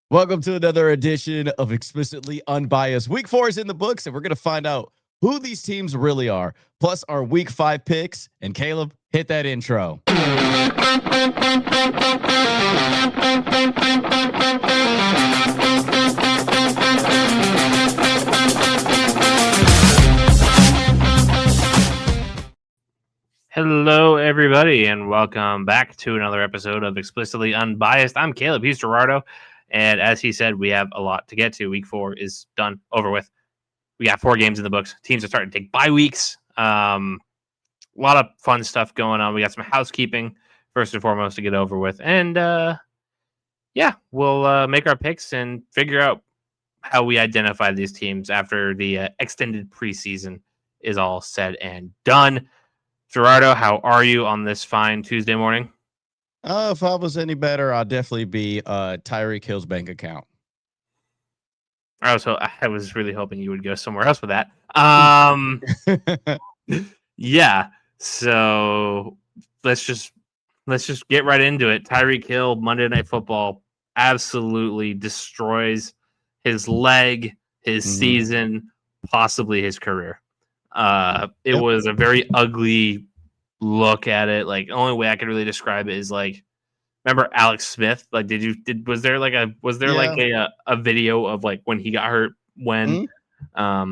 Welcome to another edition of Explicitly Unbiased. Week 4 is in the books, and we're going to find out who these teams really are, plus our Week 5 picks. And Caleb, hit that intro. Hello, everybody, and welcome back to another episode of Explicitly Unbiased. I'm Kaleb. He's Gerardo. And as he said, we have a lot to get to. Week 4 is done, over with. We got 4 games in the books. Teams are starting to take bye weeks. A lot of fun stuff going on. We got some housekeeping, first and foremost, to get over with. And, we'll make our picks and figure out how we identify these teams after the extended preseason is all said and done. Gerardo, how are you on this fine Tuesday morning? If I was any better, I'd definitely be Tyreek Hill's bank account. I was really hoping you would go somewhere else with that. Yeah. So let's just get right into it. Tyreek Hill, Monday Night Football, absolutely destroys his leg, his season, possibly his career. It was a very ugly look at it. Like, the only way I could really describe it is like, remember Alex Smith? Like, was there a video of like when he got hurt? When I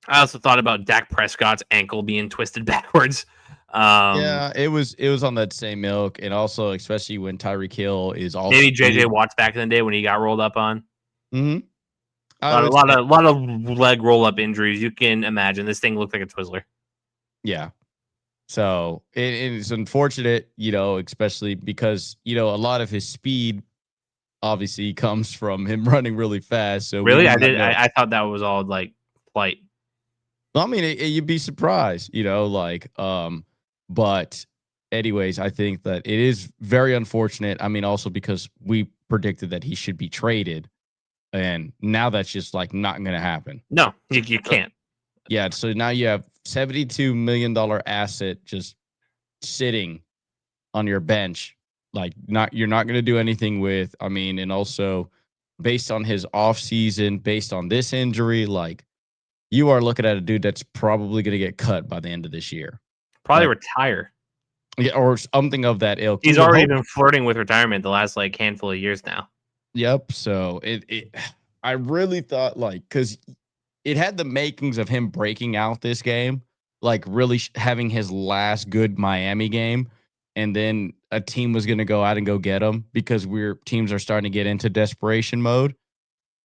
also thought about Dak Prescott's ankle being twisted backwards. Yeah, it was on that same ilk, and also especially when Tyreek Hill is also maybe JJ Watts back in the day when he got rolled up on. A lot of leg roll up injuries. You can imagine this thing looked like a Twizzler. Yeah. So it's unfortunate, especially because, a lot of his speed obviously comes from him running really fast. So really, I thought that was all like flight. I mean, you'd be surprised, but anyways, I think that it is very unfortunate. I mean, also because we predicted that he should be traded, and now that's just like not going to happen. No, you can't. Yeah. So now you have $72 million asset just sitting on your bench. Like, you're not going to do anything with. I mean, and also based on his offseason, based on this injury, like, you are looking at a dude that's probably going to get cut by the end of this year. Probably retire. Yeah, or something of that ilk. He's already been flirting with retirement the last like handful of years now. Yep. So I really thought, like, because it had the makings of him breaking out this game, like really having his last good Miami game, and then a team was going to go out and go get him because teams are starting to get into desperation mode.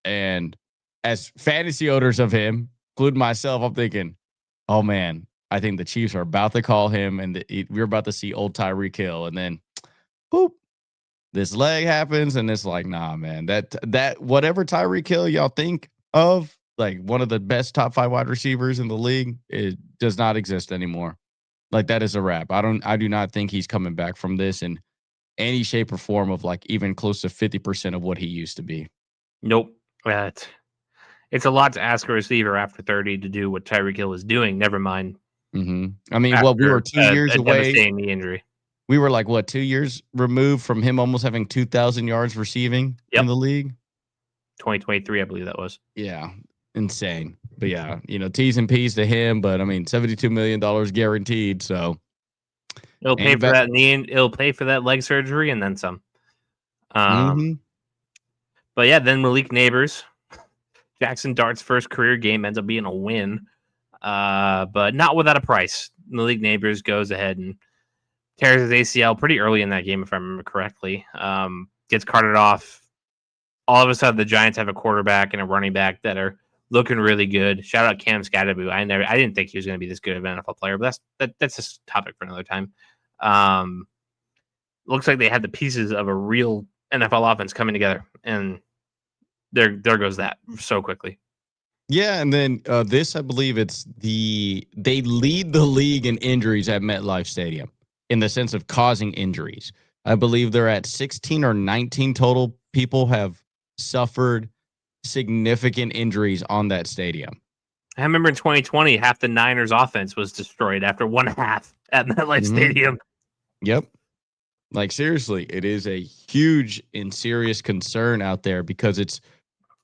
And as fantasy owners of him, including myself, I'm thinking, oh man, I think the Chiefs are about to call him, and we're about to see old Tyreek Hill, and then, boop, this leg happens, and it's like, nah, man, that whatever Tyreek Hill y'all think of, like one of the best top 5 wide receivers in the league, it does not exist anymore. Like, that is a wrap. I do not think he's coming back from this in any shape or form of like even close to 50% of what he used to be. Nope. It's a lot to ask a receiver after 30 to do what Tyreek Hill is doing. Never mind. I mean, we were 2 years away. Devastating the injury. We were like, 2 years removed from him almost having 2,000 yards receiving in the league. 2023, I believe that was. Yeah, insane. But yeah, T's and P's to him. But I mean, $72 million guaranteed. So it'll pay for that knee. It'll pay for that leg surgery and then some. But yeah, then Malik Nabers, Jackson Dart's first career game, ends up being a win, but not without a price. Malik Nabers goes ahead and tears his ACL pretty early in that game, if I remember correctly. Gets carted off. All of a sudden, the Giants have a quarterback and a running back that are looking really good. Shout out Cam Scatterby. I didn't think he was going to be this good of an NFL player, but that's a topic for another time. Looks like they had the pieces of a real NFL offense coming together, and there goes that so quickly. Yeah, and then this, I believe they lead the league in injuries at MetLife Stadium in the sense of causing injuries. I believe they're at 16 or 19 total people have suffered significant injuries on that stadium. I remember in 2020, half the Niners offense was destroyed after one half at MetLife Stadium. Yep. Like, seriously, it is a huge and serious concern out there because it's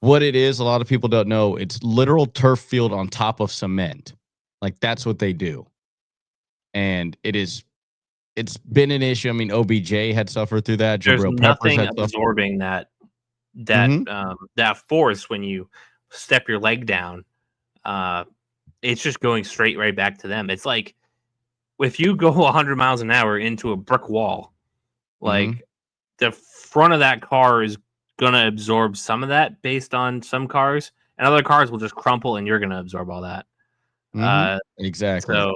what it is. A lot of people don't know. It's literal turf field on top of cement. Like, that's what they do. And it's been an issue. I mean, OBJ had suffered through that. There's Jabril Peppers nothing had suffered. absorbing Mm-hmm. that force when you step your leg down. It's just going straight right back to them. It's like if you go 100 miles an hour into a brick wall, Mm-hmm. like the front of that car is gonna absorb some of that based on some cars, and other cars will just crumple, and you're gonna absorb all that. Mm-hmm. Uh, Exactly. so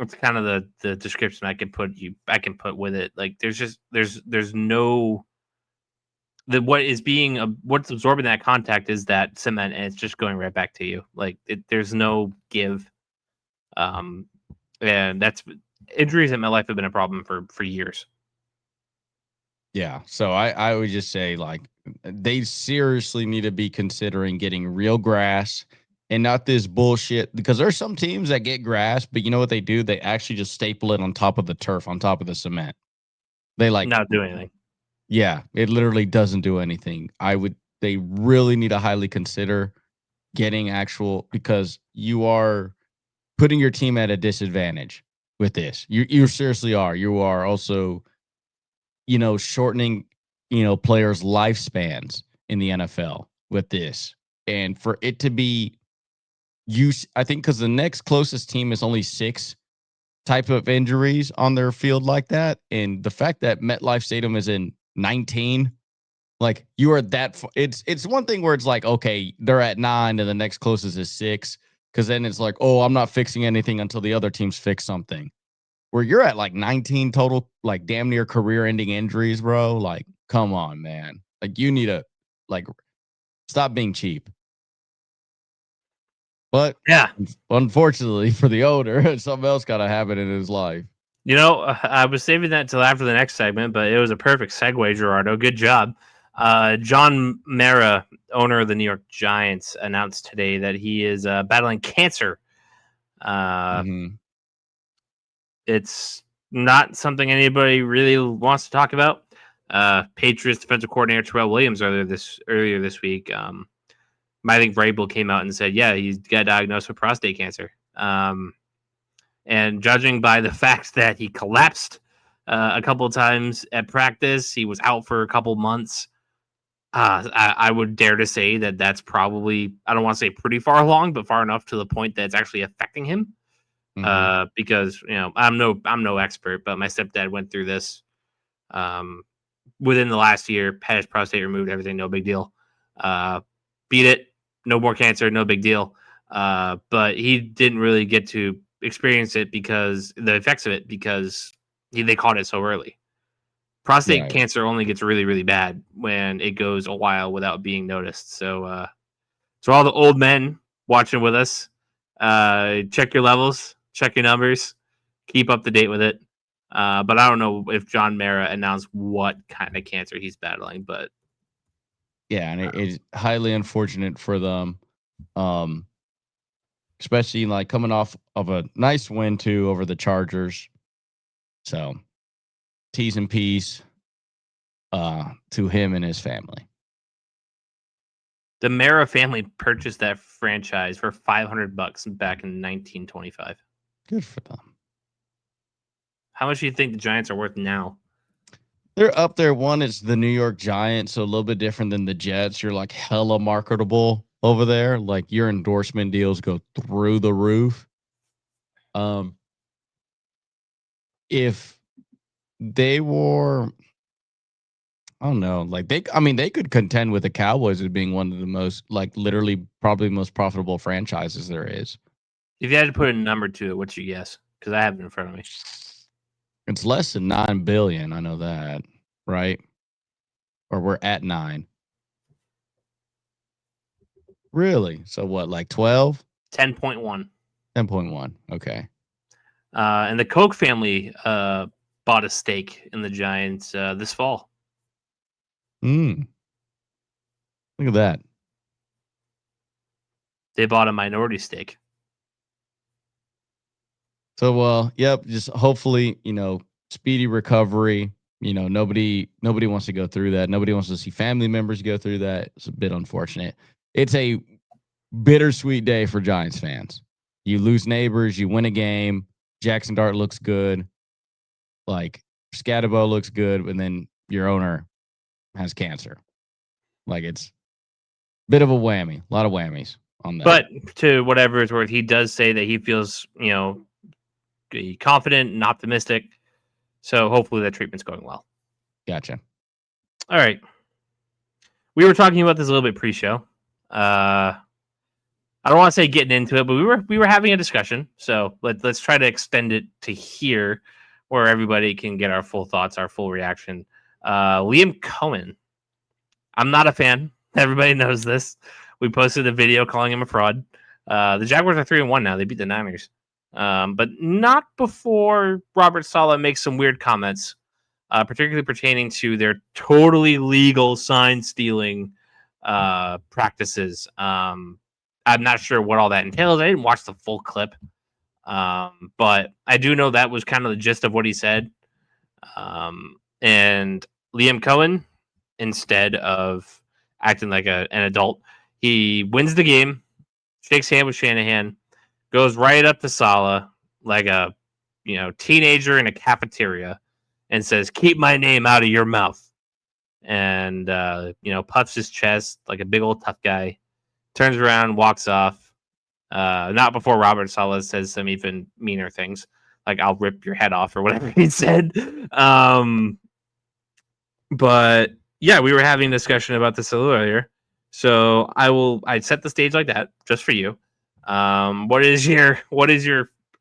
it's kind of the description I can put with it. Like there's no what's absorbing that contact is that cement, and it's just going right back to you. Like there's no give. Um, and that's injuries in my life have been a problem for years. Yeah. So I would just say, like, they seriously need to be considering getting real grass and not this bullshit, because there's some teams that get grass, but you know what they do? They actually just staple it on top of the turf, on top of the cement. They like, Not doing anything. yeah, it literally doesn't do anything. They really need to highly consider getting actual, because you are putting your team at a disadvantage with this. You seriously are. You are also, shortening, players' lifespans in the NFL with this. And for it to be I think because the next closest team is only 6 type of injuries on their field like that. And the fact that MetLife Stadium is in 19, like, you are that it's one thing where it's like, okay, they're at 9 and the next closest is 6. Cause then it's like, oh, I'm not fixing anything until the other teams fix something. Where you're at like 19 total, like damn near career ending injuries, bro. Like, come on, man. Like, you need to, like, stop being cheap. But Yeah. unfortunately for the owner, something else got to happen in his life. I was saving that till after the next segment, but it was a perfect segue, Gerardo. Good job. John Mara, owner of the New York Giants, announced today that he is battling cancer. Mm-hmm. It's not something anybody really wants to talk about. Patriots defensive coordinator Terrell Williams earlier this week, I think Vrabel came out and said, yeah, he's got diagnosed with prostate cancer. And judging by the fact that he collapsed a couple of times at practice, he was out for a couple months. I would dare to say that that's probably, I don't want to say pretty far along, but far enough to the point that it's actually affecting him. Mm-hmm. Because I'm no expert, but my stepdad went through this within the last year, had his prostate removed, everything, no big deal. Beat it, no more cancer, no big deal. But he didn't really get to experience it because the effects of it because they caught it so early. Prostate Right. cancer only gets really, really bad when it goes a while without being noticed. So all the old men watching with us, check your levels, check your numbers, keep up to date with it. But I don't know if John Mara announced what kind of cancer he's battling. But Yeah. And it's highly unfortunate for them. Um, Especially like coming off of a nice win too over the Chargers. So, T's and P's to him and his family. the Mara family purchased that franchise for $500 back in 1925. Good for them. How much do you think the Giants are worth now? They're up there. One, it's the New York Giants, so a little bit different than the Jets. You're like hella marketable over there. Like, your endorsement deals go through the roof. If they were, I don't know, like they could contend with the Cowboys as being one of the most, like, literally probably most profitable franchises there is. If you had to put a number to it, what's your guess? Because I have it in front of me. It's less than 9 billion. I know that, right? Or we're at 9. Really? So what, like 12? 10.1. 10.1. Okay. And the Koch family bought a stake in the Giants this fall. Look at that. They bought a minority stake. So, yep, just hopefully, speedy recovery. Nobody wants to go through that. Nobody wants to see family members go through that. It's a bit unfortunate. It's a bittersweet day for Giants fans. You lose Nabers, you win a game. Jackson Dart looks good. Like Scatabo looks good, and then your owner has cancer. Like it's a bit of a whammy. A lot of whammies on that. But to whatever it's worth, he does say that he feels, confident and optimistic. So hopefully that treatment's going well. Gotcha. All right. We were talking about this a little bit pre-show. I don't want to say getting into it, but we were having a discussion. So let's try to extend it to here, where everybody can get our full thoughts, our full reaction. Liam Coen. I'm not a fan. Everybody knows this. We posted a video calling him a fraud. The Jaguars are 3-1 now. They beat the Niners. But not before Robert Saleh makes some weird comments, particularly pertaining to their totally legal sign stealing practices. I'm not sure what all that entails. I didn't watch the full clip, but I do know that was kind of the gist of what he said. And Liam Coen, instead of acting like an adult, he wins the game, shakes hand with Shanahan, goes right up to Saleh like a teenager in a cafeteria, and says, "Keep my name out of your mouth." And puffs his chest like a big old tough guy. Turns around, walks off. Not before Robert Saleh says some even meaner things, like "I'll rip your head off" or whatever he said. But yeah, we were having a discussion about this a little earlier. So I set the stage like that just for you. What is your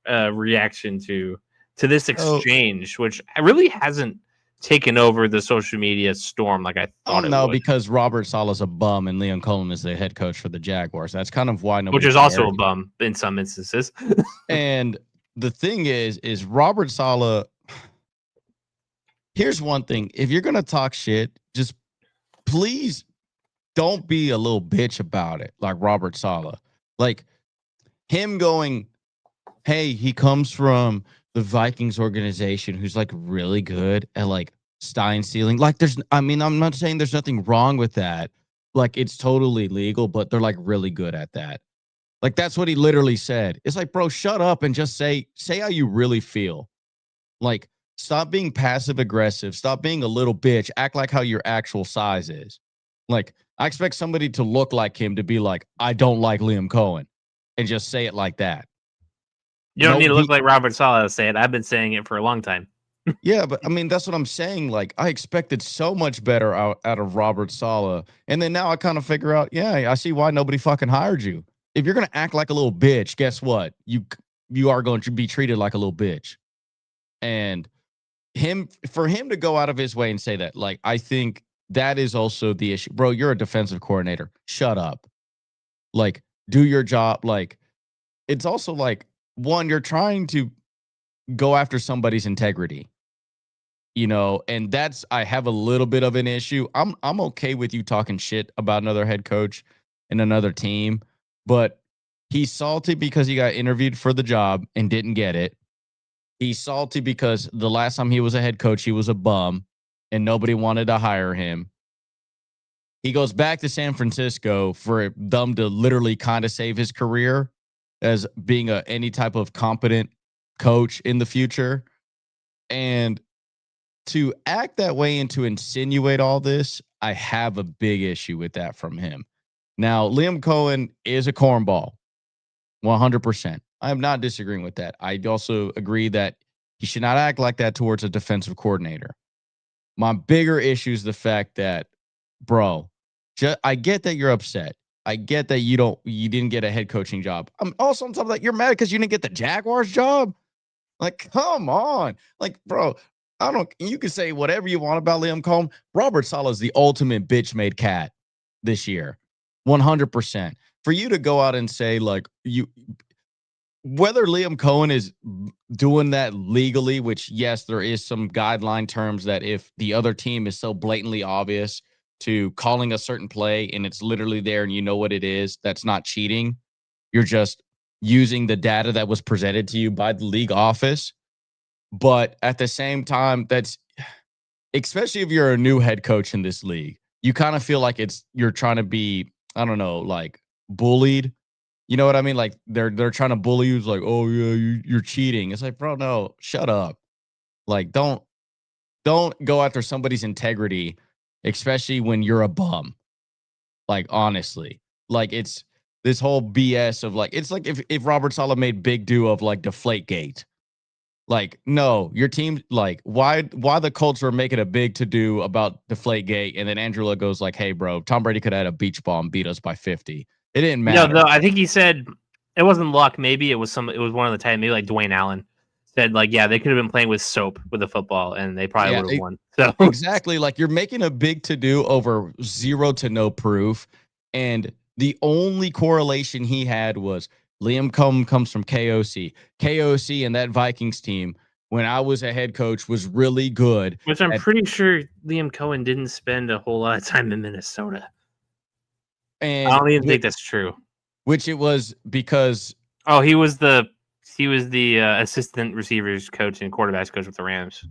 reaction to this exchange, which really hasn't taken over the social media storm like I thought it would? Because Robert Saleh's a bum and Liam Coen is the head coach for the Jaguars. That's kind of why nobody Which is cared. also a bum in some instances. And the thing is Robert Saleh. Here's one thing. If you're going to talk shit, just please don't be a little bitch about it. Like Robert Saleh, like him going, "Hey, he comes from the Vikings organization who's like really good at like sign stealing." Like I'm not saying there's nothing wrong with that. Like it's totally legal, but they're like really good at that. Like that's what he literally said. It's like, bro, shut up and just say how you really feel. Like, stop being passive aggressive. Stop being a little bitch. Act like how your actual size is. Like, I expect somebody to look like him to be like, "I don't like Liam Coen," and just say it like that. You don't need to look like Robert Saleh to say it. I've been saying it for a long time. Yeah, but I mean, that's what I'm saying. Like, I expected so much better out of Robert Saleh. And then now I kind of figure out, yeah, I see why nobody fucking hired you. If you're going to act like a little bitch, guess what? You are going to be treated like a little bitch. And for him to go out of his way and say that, like, I think that is also the issue. Bro, you're a defensive coordinator. Shut up. Like, do your job. Like, it's also like, one, you're trying to go after somebody's integrity. And I have a little bit of an issue. I'm okay with you talking shit about another head coach and another team, but he's salty because he got interviewed for the job and didn't get it. He's salty because the last time he was a head coach, he was a bum and nobody wanted to hire him. He goes back to San Francisco for them to literally kind of save his career as being any type of competent coach in the future. And to act that way and to insinuate all this, I have a big issue with that from him. Now, Liam Coen is a cornball, 100%. I am not disagreeing with that. I also agree that he should not act like that towards a defensive coordinator. My bigger issue is the fact that, bro, I get that you're upset. I get that you didn't get a head coaching job. I'm also on top of that, you're mad because you didn't get the Jaguars job. Like, come on. Like, bro, you can say whatever you want about Liam Coen. Robert Saleh is the ultimate bitch made cat this year. 100%. For you to go out and say, like, whether Liam Coen is doing that legally, which, yes, there is some guideline terms that if the other team is so blatantly obvious to calling a certain play and it's literally there and you know what it is, that's not cheating. You're just using the data that was presented to you by the league office. But at the same time, especially if you're a new head coach in this league, you kind of feel like you're trying to be, I don't know, like bullied. You know what I mean? Like they're trying to bully you. It's like, oh yeah, you're cheating. It's like, bro, no, shut up. Like don't go after somebody's integrity, especially when you're a bum. Like honestly, like it's this whole BS of like it's like if Robert Saleh made big do of like Deflategate. Like, no, your team, like, why the Colts are making a big to do about Deflategate, and then Andrew Luck goes like, hey, bro, Tom Brady could have had a beach ball and beat us by 50. It didn't matter. No, I think he said it wasn't Luck. Maybe it was one of the time. Maybe like Dwayne Allen said, like, yeah, they could have been playing with soap with the football, and they probably Yeah, would have won. So exactly. Like you're making a big to do over zero to no proof, and the only correlation he had was Liam Coen comes from KOC. KOC and that Vikings team, when I was a head coach, was really good. which I'm pretty sure Liam Coen didn't spend a whole lot of time in Minnesota. I don't even think that's true. Which it was because he was the assistant receivers coach and quarterbacks coach with the Rams.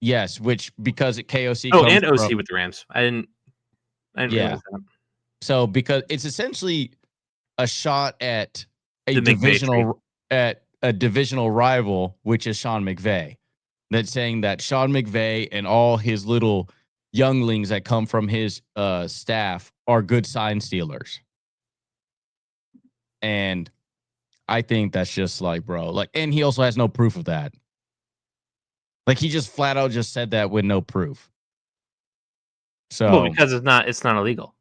yes, which because KOC and OC with the Rams. I didn't realize that. So because it's essentially a shot at a divisional rival, which is Sean McVay. That's saying that Sean McVay and all his little younglings that come from his staff are good sign stealers. And I think that's just like, bro, like, and he also has no proof of that. Like he just flat out just said that with no proof. So because it's not illegal.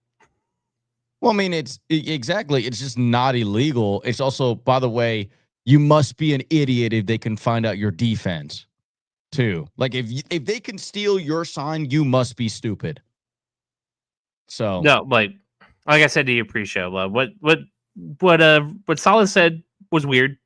Well, I mean, it's exactly. It's just not illegal. It's also, by the way, you must be an idiot if they can find out your defense, too. Like if they can steal your sign, you must be stupid. So no, like I said to you pre-show, what Saleh said was weird.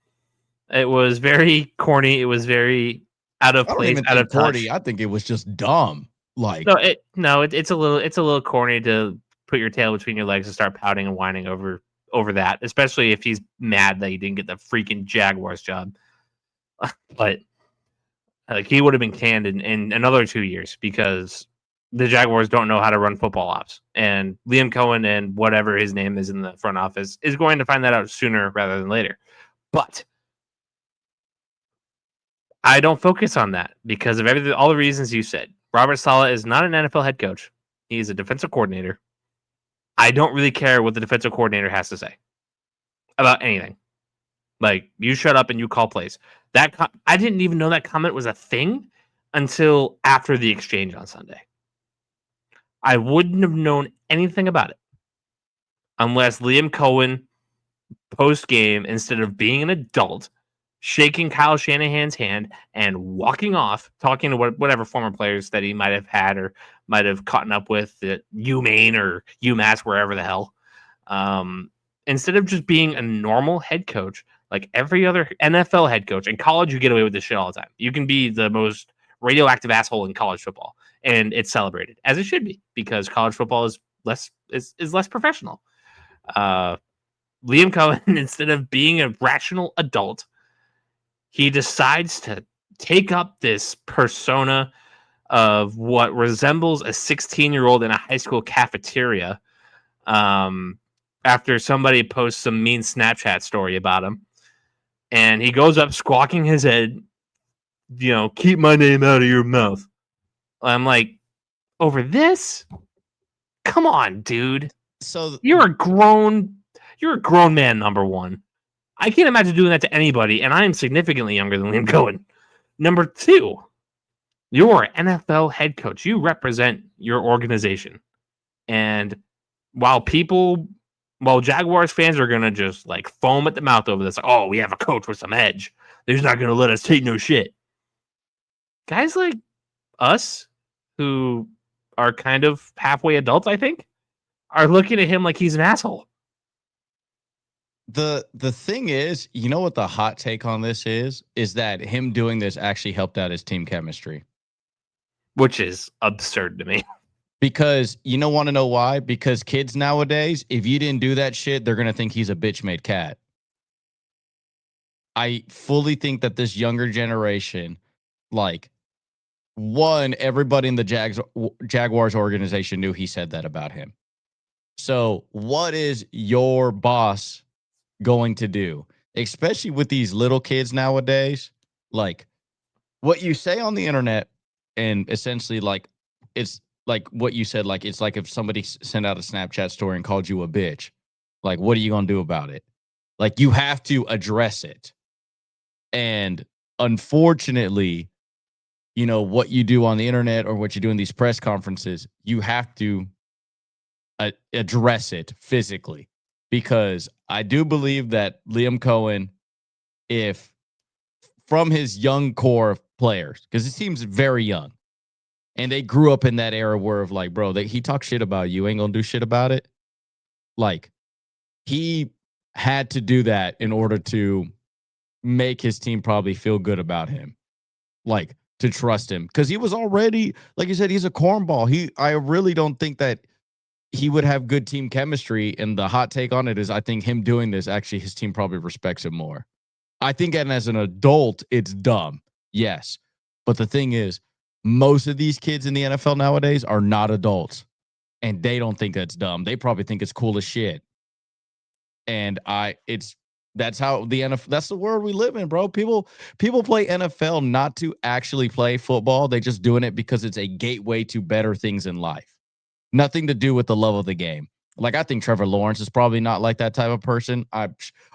It was very corny. It was very out of place, out of touch. I think it was just dumb. Like it's a little corny to put your tail between your legs and start pouting and whining over that, especially if he's mad that he didn't get the freaking Jaguars job. But like he would have been canned in another 2 years because the Jaguars don't know how to run football ops, and Liam Coen and whatever his name is in the front office is going to find that out sooner rather than later. But I don't focus on that because of all the reasons you said. Robert Saleh is not an NFL head coach. He's a defensive coordinator. I don't really care what the defensive coordinator has to say about anything. Like, you shut up and you call plays. I didn't even know that comment was a thing until after the exchange on Sunday. I wouldn't have known anything about it unless Liam Coen post-game, instead of being an adult, shaking Kyle Shanahan's hand and walking off, talking to whatever former players that he might have had or might have caught up with at UMaine or UMass, wherever the hell. Instead of just being a normal head coach, like every other NFL head coach. In college, you get away with this shit all the time. You can be the most radioactive asshole in college football, and it's celebrated, as it should be, because college football is less professional. Liam Coen, instead of being a rational adult, he decides to take up this persona of what resembles a 16-year-old in a high school cafeteria after somebody posts some mean Snapchat story about him. And he goes up squawking his head, keep my name out of your mouth. I'm like, over this? Come on, dude. So you're a grown man, number one. I can't imagine doing that to anybody, and I am significantly younger than Liam Coen. Number two, you're an NFL head coach. You represent your organization. And while Jaguars fans are going to just like foam at the mouth over this, oh, we have a coach with some edge. They're not going to let us take no shit. Guys like us, who are kind of halfway adults, I think, are looking at him like he's an asshole. The thing is, you know what the hot take on this is that him doing this actually helped out his team chemistry. Which is absurd to me. Because want to know why? Because kids nowadays, if you didn't do that shit, they're going to think he's a bitch-made cat. I fully think that this younger generation, like, one, everybody in the Jaguars organization knew he said that about him. So what is your boss going to do? Especially with these little kids nowadays, like what you say on the internet, and essentially like it's like what you said, like it's like if somebody sent out a Snapchat story and called you a bitch, like what are you gonna do about it? Like you have to address it. And unfortunately, what you do on the internet or what you do in these press conferences, you have to address it physically, because I do believe that Liam Coen, if from his young core of players, because it seems very young, and they grew up in that era where of like, bro, he talks shit about you, ain't gonna do shit about it. Like he had to do that in order to make his team probably feel good about him, like to trust him, because he was already, like you said, he's a cornball. I really don't think that he would have good team chemistry. And the hot take on it is I think him doing this, actually, his team probably respects him more. I think, and as an adult, it's dumb. Yes. But the thing is, most of these kids in the NFL nowadays are not adults, and they don't think that's dumb. They probably think it's cool as shit. And that's how the NFL, that's the world we live in, bro. People play NFL not to actually play football. They just doing it because it's a gateway to better things in life. Nothing to do with the love of the game. Like, I think Trevor Lawrence is probably not like that type of person.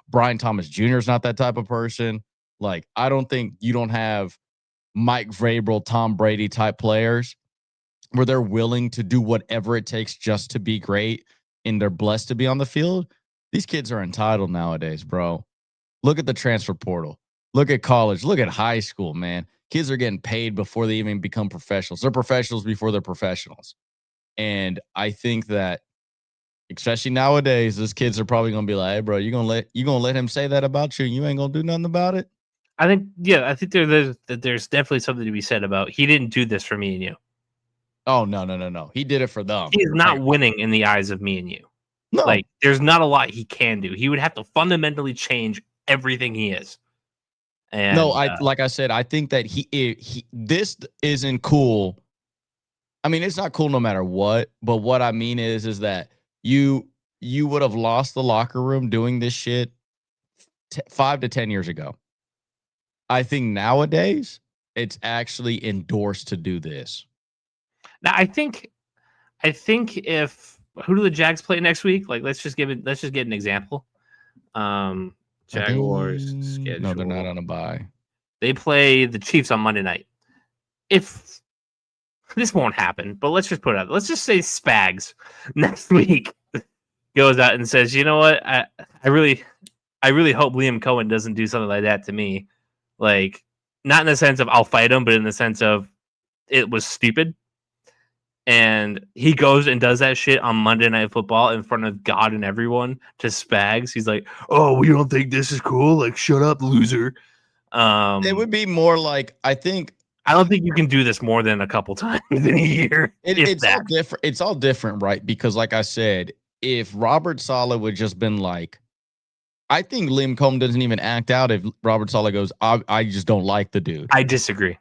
Brian Thomas Jr. is not that type of person. Like, I don't think you don't have Mike Vrabel, Tom Brady type players where they're willing to do whatever it takes just to be great and they're blessed to be on the field. These kids are entitled nowadays, bro. Look at the transfer portal. Look at college. Look at high school, man. Kids are getting paid before they even become professionals. They're professionals before they're professionals. And I think that, especially nowadays, those kids are probably gonna be like, "Hey, bro, you gonna let him say that about you, and you ain't gonna do nothing about it?" I think there's definitely something to be said about he didn't do this for me and you. Oh, no. He did it for them. He is Like, not winning in the eyes of me and you. no, Like, there's not a lot he can do. He would have to fundamentally change everything he is. no. And Like I said, I think that this isn't cool. I mean, it's not cool no matter what. But what I mean is that you you would have lost the locker room doing this shit 5 to 10 years ago. I think nowadays it's actually endorsed to do this. now I think if who do the Jags play next week? Like, let's just get an example. Um, Are they? Jaguars No, they're not schedule. on a bye. They play the Chiefs on Monday night. If this won't happen, but let's just put it out. Let's just say Spags next week goes out and says, "You know what? I really hope Liam Coen doesn't do something like that to me. Like, not in the sense of I'll fight him, but in the sense of it was stupid." And he goes and does that shit on Monday Night Football in front of God and everyone to Spags. He's like, "Oh, we don't think this is cool. Like, shut up, loser." It would be more like, I think I don't think you can do this more than a couple times in a year, if it's all that. different. It's all different, right? Because like I said, if Robert Saleh would just been like, I think Liam Cohen doesn't even act out if Robert Saleh goes, I just don't like the dude. I disagree.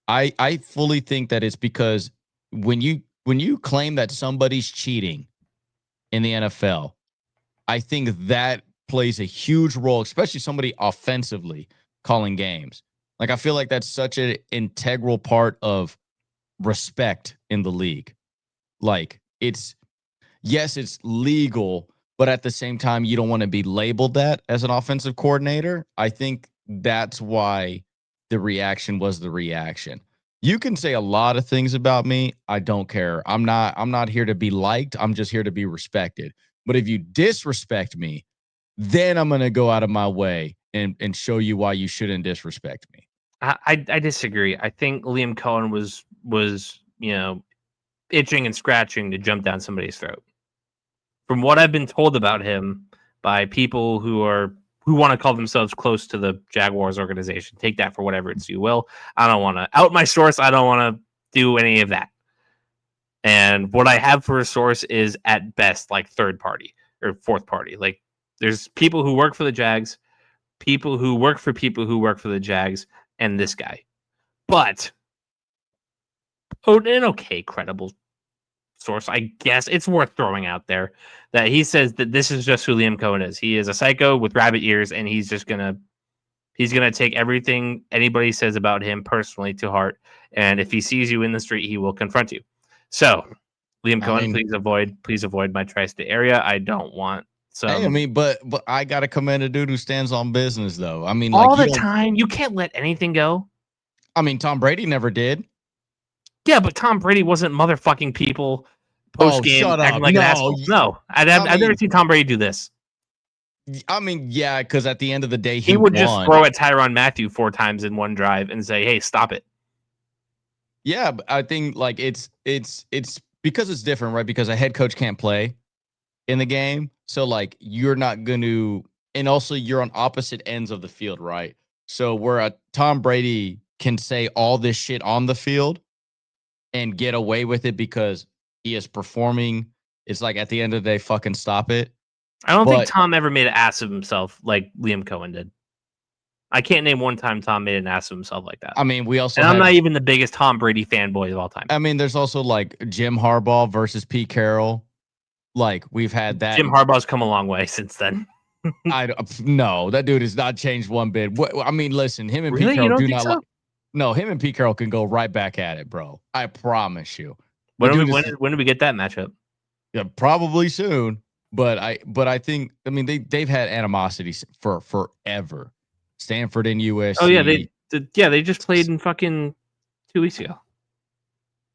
I fully think that it's because when you claim that somebody's cheating in the NFL, I think that plays a huge role, especially somebody offensively calling games. Like, I feel like that's such an integral part of respect in the league. Like, yes, it's legal, but at the same time, you don't want to be labeled that as an offensive coordinator. I think that's why the reaction was the reaction. You can say a lot of things about me. I don't care. I'm not here to be liked. I'm just here to be respected. But if you disrespect me, then I'm gonna go out of my way and show you why you shouldn't disrespect me. I disagree. I think Liam Cohen was itching and scratching to jump down somebody's throat. From what I've been told about him by people who want to call themselves close to the Jaguars organization, take that for whatever it's you will. I don't want to out my source. I don't want to do any of that. And what I have for a source is at best like third party or fourth party. Like, there's people who work for the Jags, people who work for the Jags, and this guy. But an okay, credible source, I guess it's worth throwing out there, that he says that this is just who Liam Coen is. He is a psycho with rabbit ears, and he's gonna take everything anybody says about him personally to heart. And if he sees you in the street, he will confront you. So, Liam I Coen, mean, please avoid my tri-state area. I don't want hey, I some mean, but I gotta commend a dude who stands on business, though. I mean, like all you the don't. time. You can't let anything go. I mean, Tom Brady never did. Yeah, but Tom Brady wasn't motherfucking people post Oh, game shut acting up! like an No, asshole. No, I I've never mean, seen Tom Brady do this. yeah, because at the end of the day, He he would just won. throw at Tyrann Mathieu 4 times in one drive and say, "Hey, stop it." Yeah, but I think like it's because it's different, right? Because a head coach can't play in the game, so like you're not going to, and also you're on opposite ends of the field, right? So where a Tom Brady can say all this shit on the field and get away with it because he is performing, it's like at the end of the day, fucking stop it. I don't think But Tom ever made an ass of himself like Liam Coen did. I can't name one time Tom made an ass of himself like that. I mean, we also And I'm have. not even the biggest Tom Brady fanboy of all time. I mean, there's also like Jim Harbaugh versus Pete Carroll. Like we've had that. Jim Harbaugh's come a long way since then. No, that dude has not changed one bit. I mean, listen, him and Pete Really? You Carroll don't do think not like. so? No, him and Pete Carroll can go right back at it, bro. I promise you. The When do dude we, is when do we get that matchup? yeah, probably soon. But I think I mean they've had animosity for forever. Stanford and Oh yeah, USC, they just played in fucking 2 weeks ago.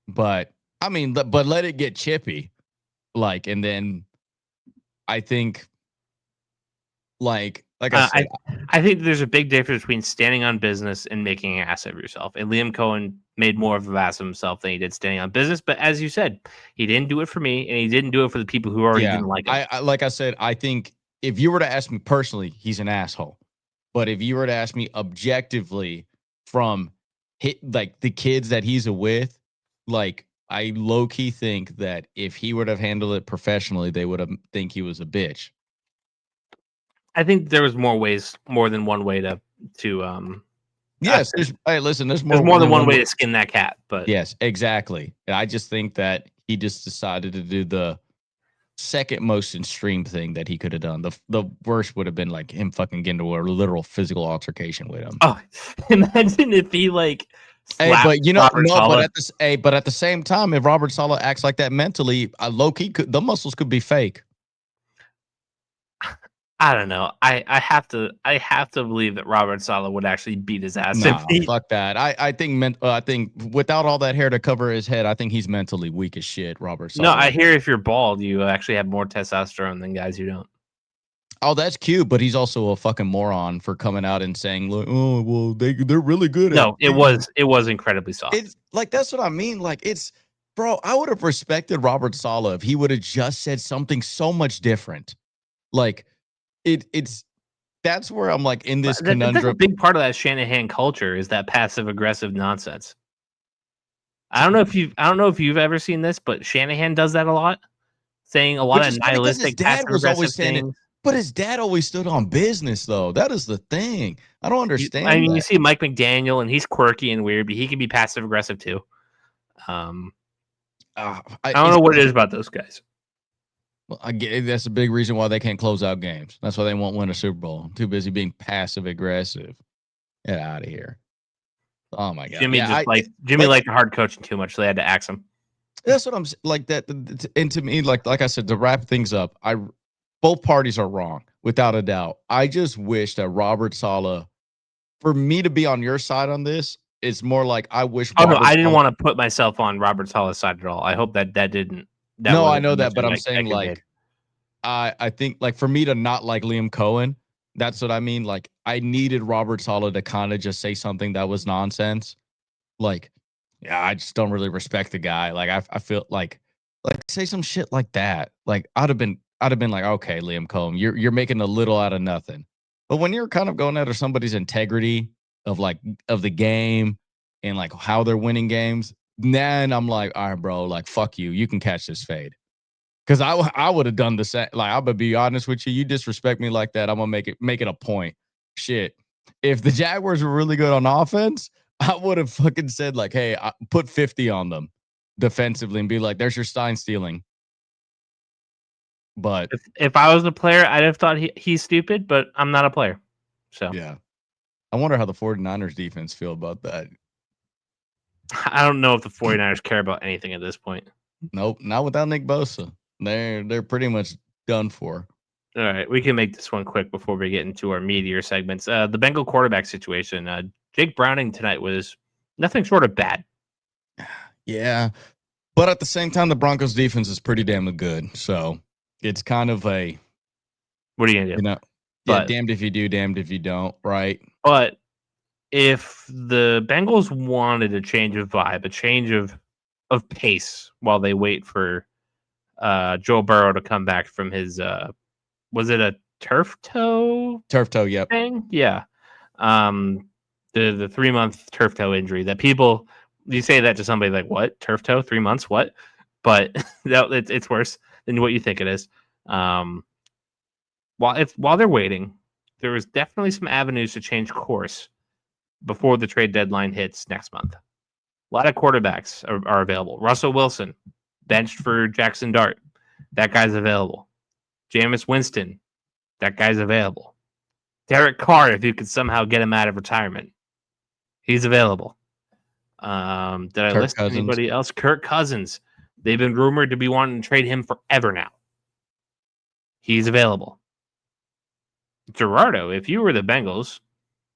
but I mean, but let it get chippy, like, and then I think, like I said, I think there's a big difference between standing on business and making an ass of yourself. And Liam Coen made more of an ass of himself than he did standing on business. But as you said, he didn't do it for me, and he didn't do it for the people who already yeah, didn't like him. I like I said, I think if you were to ask me personally, he's an asshole. But if you were to ask me objectively from like the kids that he's with, like I low key think that if he would have handled it professionally, they would have think he was a bitch. I think there was more than one way to Yes, hey, listen, there's there's more more than than one one way way. to skin that cat. But Yes, exactly. And I just think that he just decided to do the second most extreme thing that he could have done. The worst would have been like him fucking getting into a literal physical altercation with him. oh, imagine if he like Hey, slapped but Robert no, but Saleh. at the same time, if Robert Saleh acts like that mentally, low key, the muscles could be fake. I don't know. I have to believe that Robert Saleh would actually beat his ass if Nah, he. fuck that. I think without all that hair to cover his head, I think he's mentally weak as shit. Robert No, Saleh. I hear if you're bald, you actually have more testosterone than guys who don't. Oh, that's cute, but he's also a fucking moron for coming out and saying, "Look, oh well, they're really good at." No, it was incredibly soft. It's like that's what I mean. Like it's, bro. I would have respected Robert Saleh if he would have just said something so much different. Like it's that's where I'm like in this That's a conundrum. big part of that Shanahan culture is that passive aggressive nonsense. I don't know if you've ever seen this, but Shanahan does that a lot, saying a lot Which of is funny because his nihilistic dad passive was aggressive always saying it, things. but his dad always stood on business, though. That is the thing. I don't I understand mean, you that. see Mike McDaniel, and he's quirky and weird, but he can be passive aggressive too. Um, I don't know what it is about those guys. Well, I get that's a big reason why they can't close out games. That's why they won't win a Super Bowl. Too busy being passive aggressive. Get out of here. Oh my god. Yeah, Jimmy like liked the hard coaching too much, so they had to axe him. that's what I'm like that. And to me, like I said, to wrap things up, both parties are wrong without a doubt. I just wish that Robert Saleh, for me to be on your side on this, it's more like I wish Oh no, Robert I didn't Saleh. want to put myself on Robert Saleh's side at all. I hope that No, I wasn't know the that, but message I'm I saying conveyed. like I think like for me to not like Liam Coen, that's what I mean. Like I needed Robert Saleh to kind of just say something that was nonsense. Like, yeah, I just don't really respect the guy. Like I feel like say some shit like that. Like I'd have been like, okay, Liam Coen, you're making a little out of nothing. But when you're kind of going after somebody's integrity of like of the game and like how they're winning games, then I'm like, all right, bro, like fuck you. You can catch this fade. Cause I would have done the same. Like I'm gonna be honest with you. You disrespect me like that, I'm gonna make it a point. Shit. If the Jaguars were really good on offense, I would have fucking said like, hey, I put 50 on them. defensively and be like, "There's your Stein stealing." But If I was a player, I'd have thought he's stupid, but I'm not a player. So yeah, I wonder how the 49ers defense feel about that. I don't know if the 49ers care about anything at this point. Nope, not without Nick Bosa. They're pretty much done for. All right, we can make this one quick before we get into our meatier segments. The Bengal quarterback situation. Jake Browning tonight was nothing short of bad. Yeah, but at the same time, the Broncos defense is pretty damn good. So it's kind of a, What are you gonna do? yeah, But damned if you do, damned if you don't, right? But if the Bengals wanted a change of vibe, a change of pace while they wait for Joe Burrow to come back from his was it a turf toe Turf toe, yep. thing? Yeah. The 3-month turf toe injury that people, you say that to somebody like, what, turf toe 3 months, what? But it's worse than what you think it is. While they're waiting, there is definitely some avenues to change course before the trade deadline hits next month. A lot of quarterbacks are available. Russell Wilson, benched for Jackson Dart. That guy's available. Jameis Winston, that guy's available. Derek Carr, if you could somehow get him out of retirement, he's available. Did I Kirk list Cousins. anybody else? Kirk Cousins. They've been rumored to be wanting to trade him forever now. He's available. Gerardo, if you were the Bengals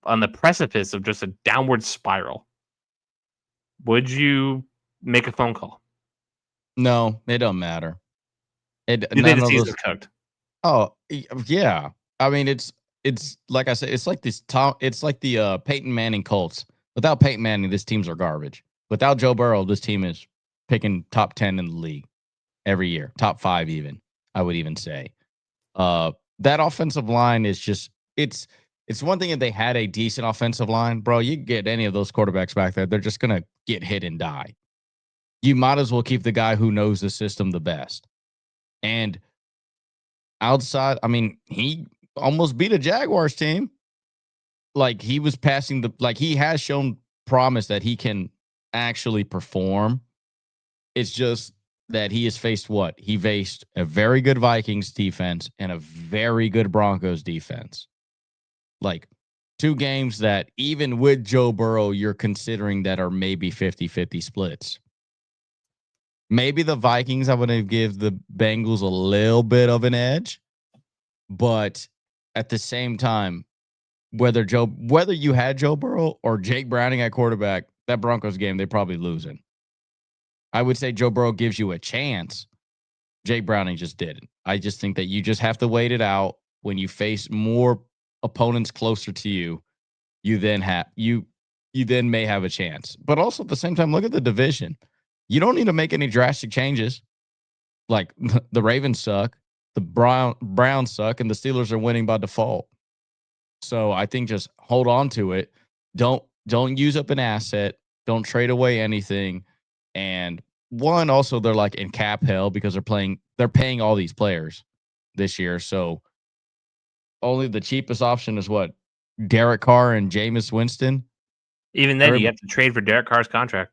on the precipice of just a downward spiral, would you make a phone call? No, it don't matter. You think the season's cooked? Oh, yeah. I mean, it's like I said, it's like the Peyton Manning Colts. Without Peyton Manning, this teams are garbage. Without Joe Burrow, this team is picking top 10 in the league every year, top 5 even. I would even say. That offensive line is just it's one thing if they had a decent offensive line, bro. You get any of those quarterbacks back there, they're just gonna get hit and die. You might as well keep the guy who knows the system the best. And outside, I mean, he almost beat a Jaguars team. Like he was passing he has shown promise that he can actually perform. It's just that he has faced what? He faced a very good Vikings defense and a very good Broncos defense. Like 2 games that even with Joe Burrow, you're considering that are maybe 50-50 splits. Maybe the Vikings, I would give the Bengals a little bit of an edge, but at the same time, whether you had Joe Burrow or Jake Browning at quarterback, that Broncos game, they're probably losing. I would say Joe Burrow gives you a chance. Jake Browning just didn't. I just think that you just have to wait it out. When you face more opponents closer to you, you then may have a chance. But also at the same time, look at the division. You don't need to make any drastic changes. Like the Ravens suck, the Browns suck, and the Steelers are winning by default. So I think just hold on to it. Don't use up an asset. Don't trade away anything. And also they're like in cap hell because they're paying all these players this year. So only the cheapest option is what? Derek Carr and Jameis Winston. Even then, you have to trade for Derek Carr's contract.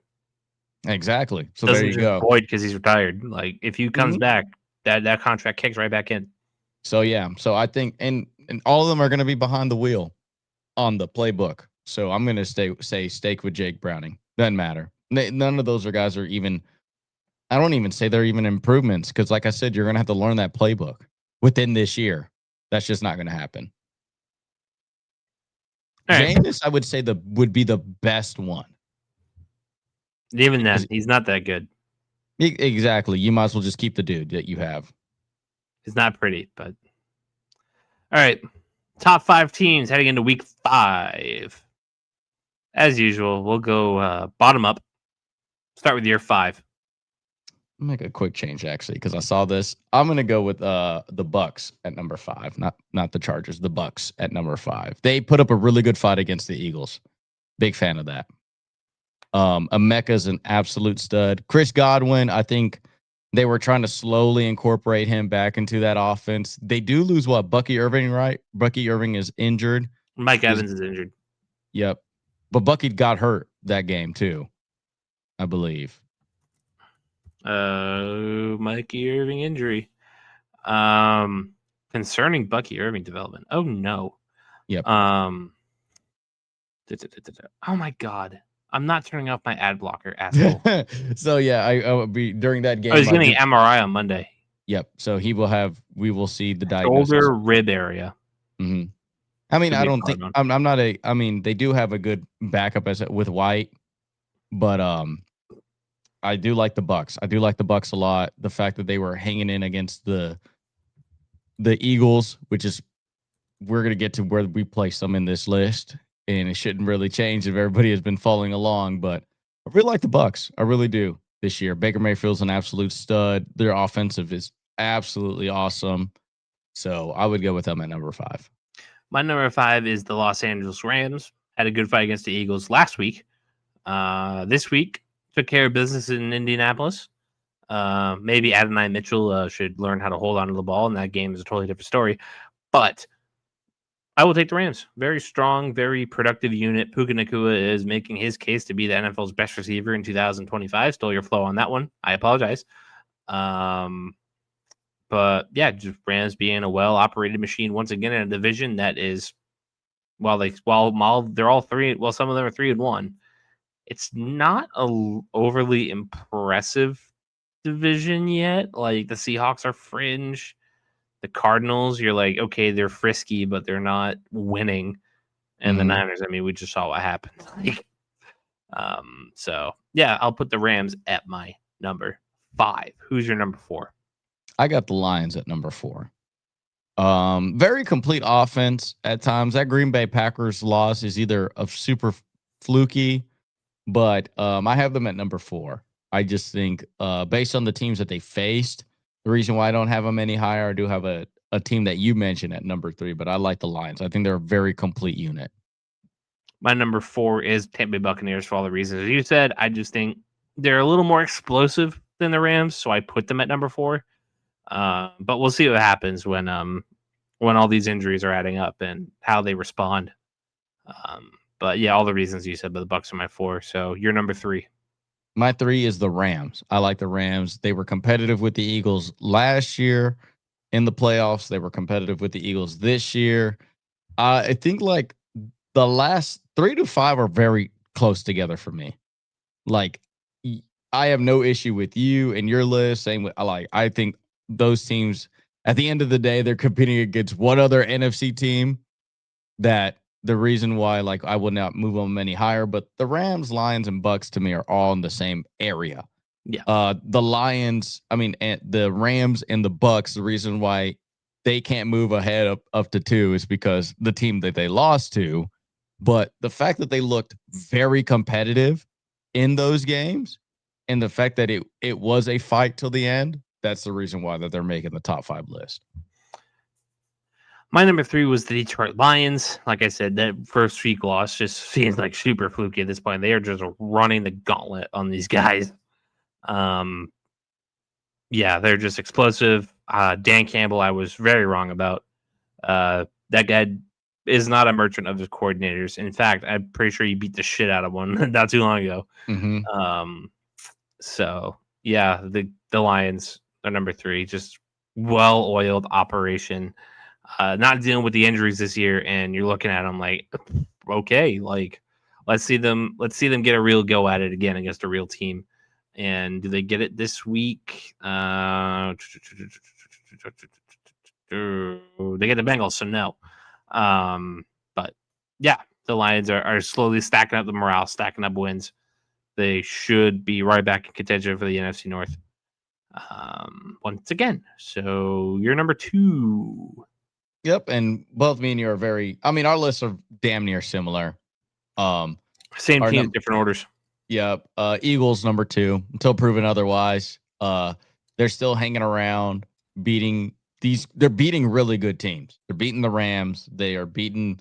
Exactly. So Doesn't there you just go. void because he's retired. Like if he comes back, that contract kicks right back in. So yeah. So I think and all of them are going to be behind the wheel on the playbook. So I'm going to say stake with Jake Browning. Doesn't matter. None of those guys are even. I don't even say they're even improvements because, like I said, you're going to have to learn that playbook within this year. That's just not going to happen. Jameis, I would say would be the best one. Even then, he's not that good. Exactly. You might as well just keep the dude that you have. He's not pretty, but all right. Top 5 teams heading into week 5. As usual, we'll go bottom up. Start with year 5. I'll make a quick change actually because I saw this. I'm gonna go with the Bucks at number 5, not the Chargers. The Bucks at number 5. They put up a really good fight against the Eagles. Big fan of that. Emeka's an absolute stud. Chris Godwin, I think they were trying to slowly incorporate him back into that offense. They do lose what? Bucky Irving, right? Bucky Irving is injured. Mike Evans is injured. Yep. But Bucky got hurt that game too, I believe. Mikey Irving injury. Concerning Bucky Irving development. Oh no. Yep. Oh my god. I'm not turning off my ad blocker, asshole. So yeah, I would be during that game. Oh, he's getting an MRI on Monday. Yep. So we will see the diagnosis. Shoulder rib area. Mm-hmm. I mean, I don't think I'm not a. I mean, they do have a good backup with White, but I do like the Bucks. I do like the Bucks a lot. The fact that they were hanging in against the Eagles, which is we're gonna get to where we place them in this list, and it shouldn't really change if everybody has been following along. But I really like the Bucks. I really do this year. Baker Mayfield's an absolute stud. Their offensive is absolutely awesome. So I would go with them at number 5. My number 5 is the Los Angeles Rams. Had a good fight against the Eagles last week. This week, took care of business in Indianapolis. Maybe Adonai Mitchell should learn how to hold on to the ball, and that game is a totally different story. But I will take the Rams. Very strong, very productive unit. Puka Nacua is making his case to be the NFL's best receiver in 2025. Stole your flow on that one. I apologize. But yeah, just Rams being a well-operated machine once again in a division that is, while they're all three, well, some of them are 3-1. It's not a overly impressive division yet. Like the Seahawks are fringe. The Cardinals, you're like, okay, they're frisky, but they're not winning. And the Niners, I mean, we just saw what happened. So yeah, I'll put the Rams at my number 5. Who's your number 4? I got the Lions at number 4. Very complete offense at times. That Green Bay Packers loss is either a super fluky, but I have them at number 4. I just think based on the teams that they faced, the reason why I don't have them any higher, I do have a team that you mentioned at number 3, but I like the Lions. I think they're a very complete unit. My number 4 is Tampa Bay Buccaneers for all the reasons you said. I just think they're a little more explosive than the Rams, so I put them at number 4. But we'll see what happens when all these injuries are adding up and how they respond. But yeah, all the reasons you said, but the Bucs are my 4. So you're number 3. My 3 is the Rams. I like the Rams. They were competitive with the Eagles last year in the playoffs. They were competitive with the Eagles this year. I think like the last 3 to 5 are very close together for me. Like I have no issue with you and your list. Same with I think those teams at the end of the day, they're competing against one other NFC team that the reason why I would not move them any higher, but the Rams, Lions, and Bucks to me are all in the same area. Yeah. The Lions, and the Rams and the Bucks, the reason why they can't move ahead up to 2 is because the team that they lost to. But the fact that they looked very competitive in those games and the fact that it was a fight till the end, that's the reason why that they're making the top 5 list. My number 3 was the Detroit Lions. Like I said, that first week loss just seems like super fluky at this point. They are just running the gauntlet on these guys. Yeah, they're just explosive. Dan Campbell, I was very wrong about. That guy is not a merchant of his coordinators. In fact, I'm pretty sure he beat the shit out of one not too long ago. Mm-hmm. So yeah, the Lions are number 3. Just well-oiled operation. Not dealing with the injuries this year, and you're looking at them like, okay, like let's see them get a real go at it again against a real team. And do they get it this week? They get the Bengals, so no. But yeah, the Lions are slowly stacking up the morale, stacking up wins. They should be right back in contention for the NFC North once again. So you're number 2. Yep, and both me and you are very. Our lists are damn near similar. Same teams, different orders. Yep. Eagles number 2 until proven otherwise. They're still hanging around, beating these. They're beating really good teams. They're beating the Rams. They are beating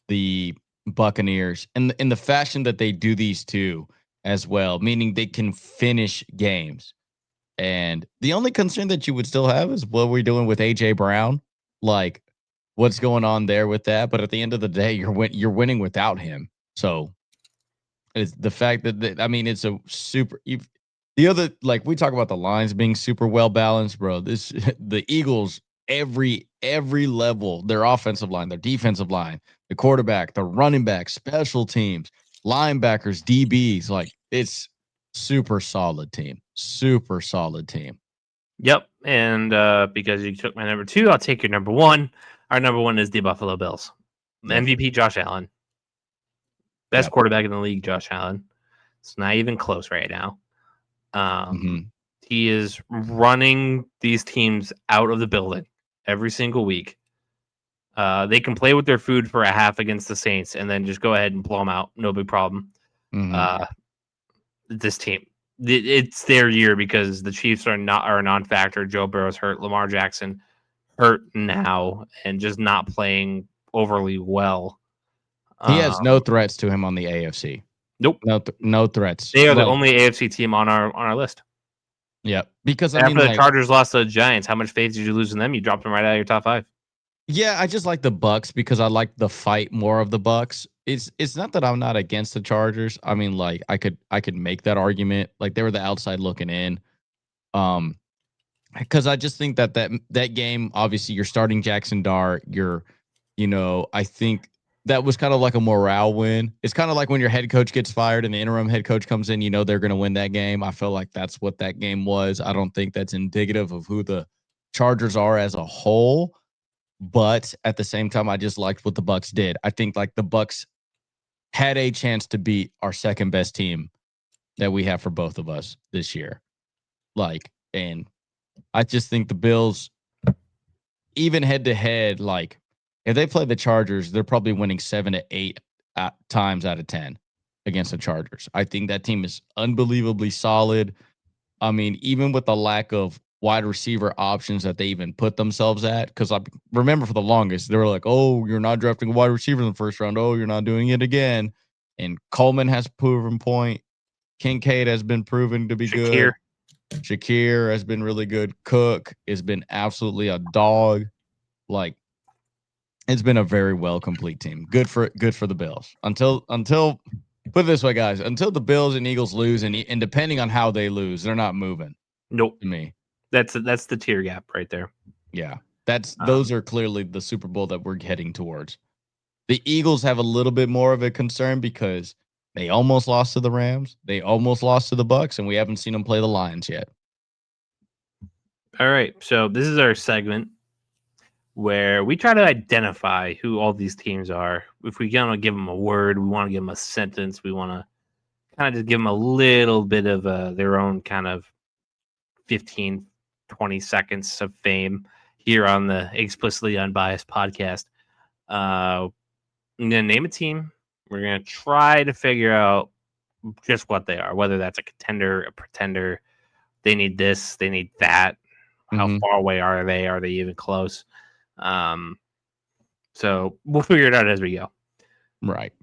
the Buccaneers, and in the fashion that they do these two as well, meaning they can finish games. And the only concern that you would still have is what we're doing with AJ Brown. Like, what's going on there with that? But at the end of the day, you're winning without him. So it's the fact that it's a super. The other, like we talk about the lines being super well balanced, bro. The Eagles, every level, their offensive line, their defensive line, the quarterback, the running back, special teams, linebackers, DBs, like it's super solid team. Super solid team. Yep. And because you took my number 2, I'll take your number 1. Our number 1 is the Buffalo Bills. Definitely. MVP Josh Allen. Best Yep. quarterback in the league, Josh Allen. It's not even close right now. He is running these teams out of the building every single week. They can play with their food for a half against the Saints and then just go ahead and blow them out. No big problem. This team, it's their year because the Chiefs are a non-factor. Joe Burrow's hurt. Lamar Jackson hurt now and just not playing overly well. He has no threats to him on the AFC. Nope. No threats. They are the only AFC team on our list. Yeah, because After the Chargers lost to the Giants, how much faith did you lose in them? You dropped them right out of your top 5. Yeah, I just like the Bucks because I like the fight more of the Bucks. It's not that I'm not against the Chargers. I mean, like I could make that argument. Like they were the outside looking in. Because I just think that game, obviously, you're starting Jackson Dart. I think that was kind of like a morale win. It's kind of like when your head coach gets fired and the interim head coach comes in, they're going to win that game. I feel like that's what that game was. I don't think that's indicative of who the Chargers are as a whole. But at the same time, I just liked what the Bucks did. I think like the Bucks had a chance to beat our second best team that we have for both of us this year. And I just think the Bills, even head to head, like if they play the Chargers, they're probably winning 7 to 8 times out of 10 against the Chargers. I think that team is unbelievably solid. I mean, even with the lack of wide receiver options that they even put themselves at, because I remember for the longest, they were like, oh, you're not drafting a wide receiver in the first round. Oh, you're not doing it again. And Coleman has proven point. Kincaid has been proven to be good. Shakir has been really good. Cook has been absolutely a dog. Like, it's been a very well complete team. Good for the Bills. Until put it this way, guys, until the Bills and Eagles lose, and depending on how they lose, they're not moving. Nope. To me. That's the tier gap right there. Yeah. Those are clearly the Super Bowl that we're heading towards. The Eagles have a little bit more of a concern because they almost lost to the Rams. They almost lost to the Bucks, and we haven't seen them play the Lions yet. All right. So this is our segment where we try to identify who all these teams are. If we want to give them a word, we want to give them a sentence, we want to kind of just give them a little bit of their own kind of 15, 20 seconds of fame here on the Explicitly Unbiased podcast. I'm going to name a team. We're going to try to figure out just what they are, whether that's a contender, a pretender. They need this, they need that. How far away are they? Are they even close? So we'll figure it out as we go. Right.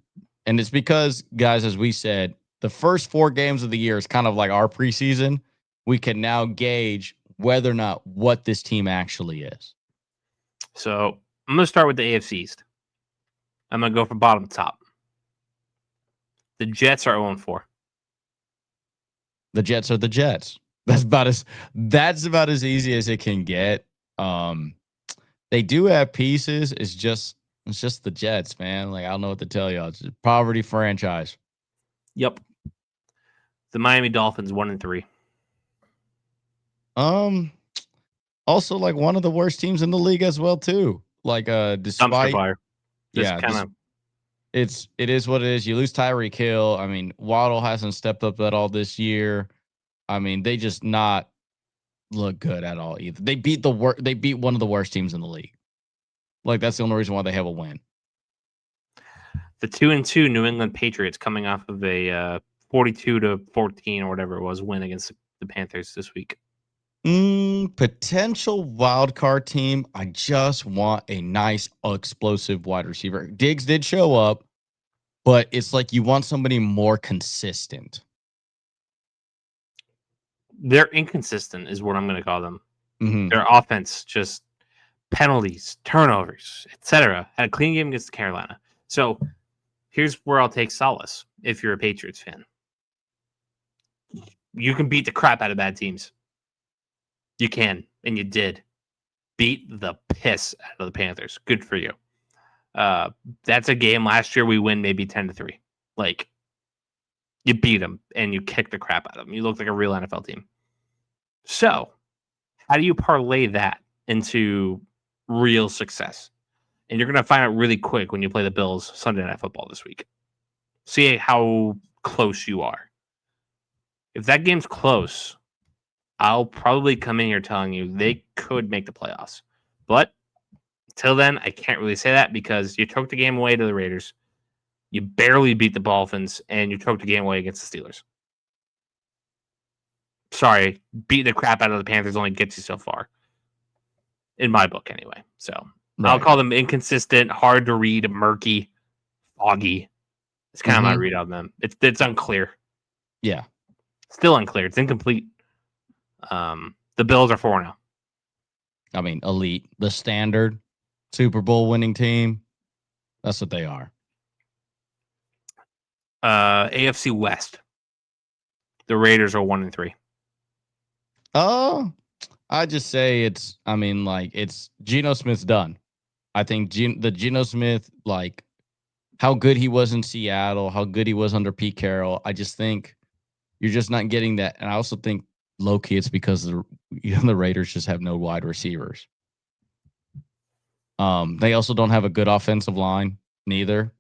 And it's because, guys, as we said, the first 4 games of the year is kind of like our preseason. We can now gauge whether or not what this team actually is. So I'm going to start with the AFC East. I'm going to go from bottom to top. The Jets are 0-4. The Jets are the Jets. That's about as easy as it can get. They do have pieces. It's just the Jets, man. Like, I don't know what to tell y'all. It's a poverty franchise. Yep. The Miami Dolphins 1-3. Also like one of the worst teams in the league as well too. Like despite it is what it is. You lose Tyreek Hill. I mean, Waddle hasn't stepped up at all this year. I mean, they just not look good at all either. They beat one of the worst teams in the league. Like, that's the only reason why they have a win. The 2-2 New England Patriots coming off of a 42-14 or whatever it was win against the Panthers this week. Potential wild card team. I just want a nice explosive wide receiver. Diggs did show up, but it's like you want somebody more consistent. They're inconsistent is what I'm going to call them. Mm-hmm. Their offense, just penalties, turnovers, etc. Had a clean game against Carolina. So here's where I'll take solace if you're a Patriots fan. You can beat the crap out of bad teams. You can, and you did. Beat the piss out of the Panthers. Good for you. That's a game last year we win maybe 10-3. Like, you beat them and you kick the crap out of them. You look like a real NFL team. So, how do you parlay that into real success? And you're going to find out really quick when you play the Bills Sunday Night Football this week. See how close you are. If that game's close, I'll probably come in here telling you they could make the playoffs. But till then, I can't really say that because you took the game away to the Raiders. You barely beat the Dolphins, and you took the game away against the Steelers. Sorry, beating the crap out of the Panthers only gets you so far. In my book, anyway. So I'll call them inconsistent, hard to read, murky, foggy. It's kind of my read on them. It's unclear. Yeah. Still unclear. It's incomplete. The Bills are 4-0. I mean, elite. The standard Super Bowl winning team. That's what they are. AFC West. The Raiders are 1-3. Oh, I just say it's Geno Smith's done. I think the Geno Smith, like how good he was in Seattle, how good he was under Pete Carroll. I just think you're just not getting that. And I also think low-key it's because the Raiders just have no wide receivers. They also don't have a good offensive line, neither.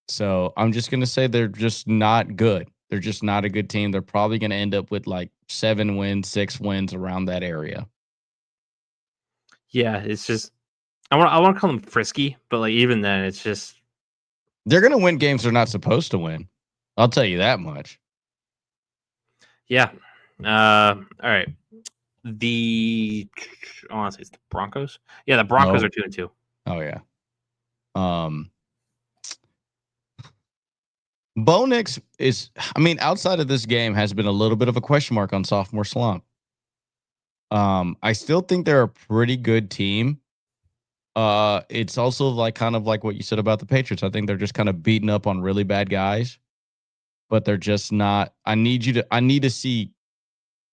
So I'm just going to say they're just not good. They're just not a good team. They're probably going to end up with like 7 wins, 6 wins around that area. Yeah, it's just I want to call them frisky, but like even then, it's just they're going to win games they're not supposed to win. I'll tell you that much. Yeah. All right. I want to say it's the Broncos. Yeah, the Broncos are 2-2. Oh yeah. Bo Nix is, outside of this game, has been a little bit of a question mark on sophomore slump. I still think they're a pretty good team. It's also like kind of like what you said about the Patriots. I think they're just kind of beating up on really bad guys, but they're just not. I need to see.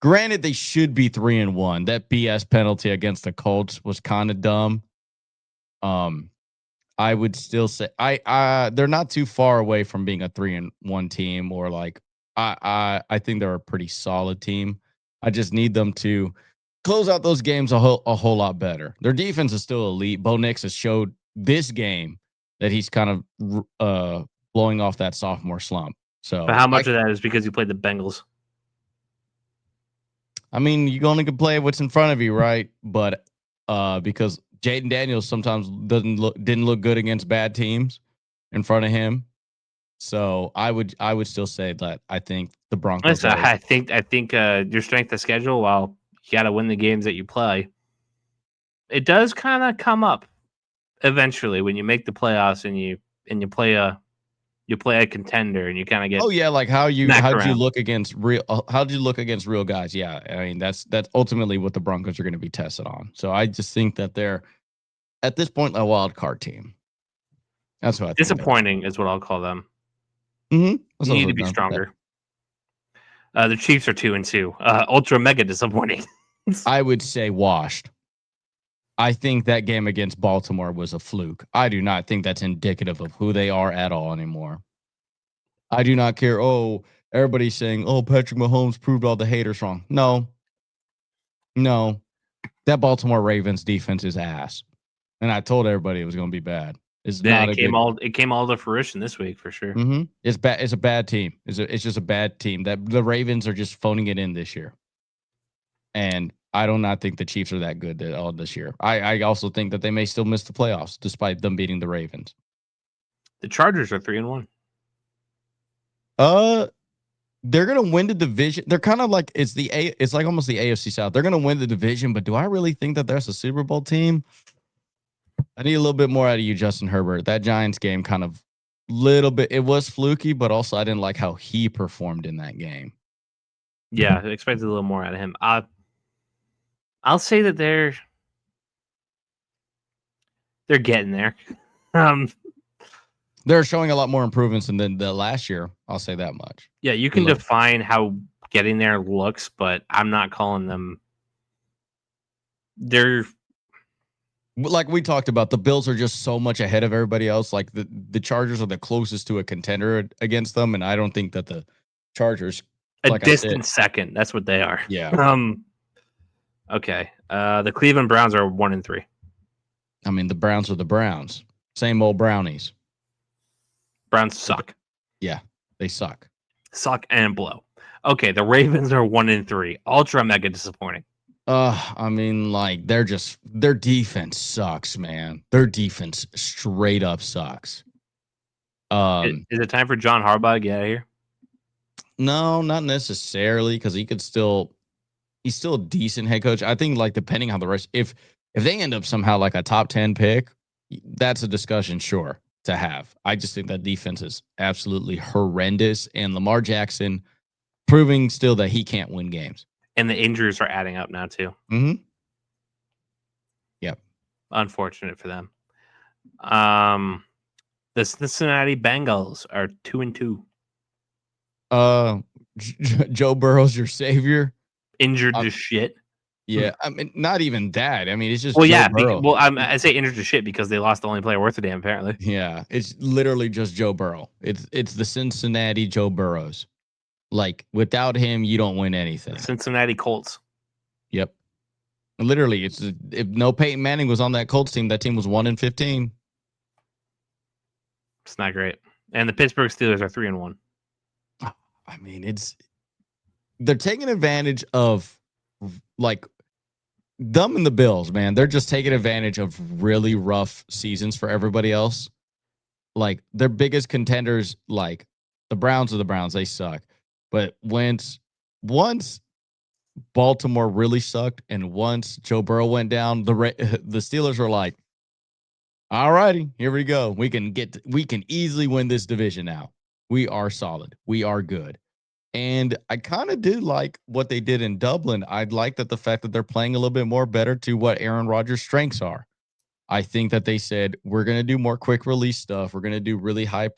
Granted, they should be 3-1. That BS penalty against the Colts was kind of dumb. I would still say they're not too far away from being a 3-1 team, or like I think they're a pretty solid team. I just need them to close out those games a whole lot better. Their defense is still elite. Bo Nix has showed this game that he's kind of blowing off that sophomore slump. So, but how much of that is because you played the Bengals? I mean, you only can play what's in front of you, right? But because Jaden Daniels sometimes didn't look good against bad teams in front of him. So I would still say that I think the Broncos. Listen, I think your strength of schedule, while you got to win the games that you play, it does kind of come up eventually when you make the playoffs and you play a contender and you kind of get. Oh yeah, like how'd you look against real guys? Yeah, I mean that's ultimately what the Broncos are going to be tested on. So I just think that they're at this point a wild card team. That's what I think. Disappointing is what I'll call them. You need to be stronger. The Chiefs are 2-2. Ultra mega disappointing. I would say washed. I think that game against Baltimore was a fluke. I do not think that's indicative of who they are at all anymore. I do not care. Oh, everybody's saying, oh, Patrick Mahomes proved all the haters wrong. No. That Baltimore Ravens defense is ass. And I told everybody it was going to be bad. It came all to fruition this week for sure. It's bad. It's a bad team. It's just a bad team. That the Ravens are just phoning it in this year. And I do not think the Chiefs are that good all this year. I also think that they may still miss the playoffs despite them beating the Ravens. The Chargers are 3-1. They're gonna win the division. They're kind of like it's like almost the AFC South. They're gonna win the division, but do I really think that there's a Super Bowl team? I need a little bit more out of you, Justin Herbert. That Giants game kind of little bit. It was fluky, but also I didn't like how he performed in that game. Yeah, I expected a little more out of him. I'll say that they're getting there. They're showing a lot more improvements than the last year. I'll say that much. Yeah, you can define how getting their looks, but I'm not calling them. They're like we talked about, the Bills are just so much ahead of everybody else. Like the Chargers are the closest to a contender against them, and I don't think that the Chargers, a like I said, distant second. That's what they are. yeah. Okay. The Cleveland Browns are 1-3. I mean, the Browns are the Browns. Same old Brownies. Browns suck. Yeah, they suck. Suck and blow. Okay, the Ravens are 1-3. Ultra mega disappointing. I mean, like their defense sucks, man. Their defense straight up sucks. Is it time for John Harbaugh to get out of here? No, not necessarily, because he's still a decent head coach. I think, like, depending on the rest, if they end up somehow like a top 10 pick, that's a discussion, sure, to have. I just think that defense is absolutely horrendous, and Lamar Jackson proving still that he can't win games. And the injuries are adding up now too. Mm-hmm. Yep. Unfortunate for them. The Cincinnati Bengals are 2-2. Joe Burrow's your savior. Injured to shit. Yeah, I mean, not even that. I mean, it's just Joe Burrow. I say injured to shit because they lost the only player worth a damn, apparently. Yeah, it's literally just Joe Burrow. It's the Cincinnati Joe Burrows. Like, without him, you don't win anything. The Cincinnati Colts. Yep. Literally, if no Peyton Manning was on that Colts team, that team was 1-15. It's not great. And the Pittsburgh Steelers are 3-1. I mean, they're taking advantage of, like, them and the Bills, man. They're just taking advantage of really rough seasons for everybody else. Like, their biggest contenders, like the Browns are the Browns, they suck. But once Baltimore really sucked, and once Joe Burrow went down, the Steelers were like, "All righty, here we go. We can easily win this division now. We are solid. We are good." And I kind of do like what they did in Dublin. I'd like that the fact that they're playing a little bit more better to what Aaron Rodgers' strengths are. I think that they said, we're going to do more quick release stuff. We're going to do really high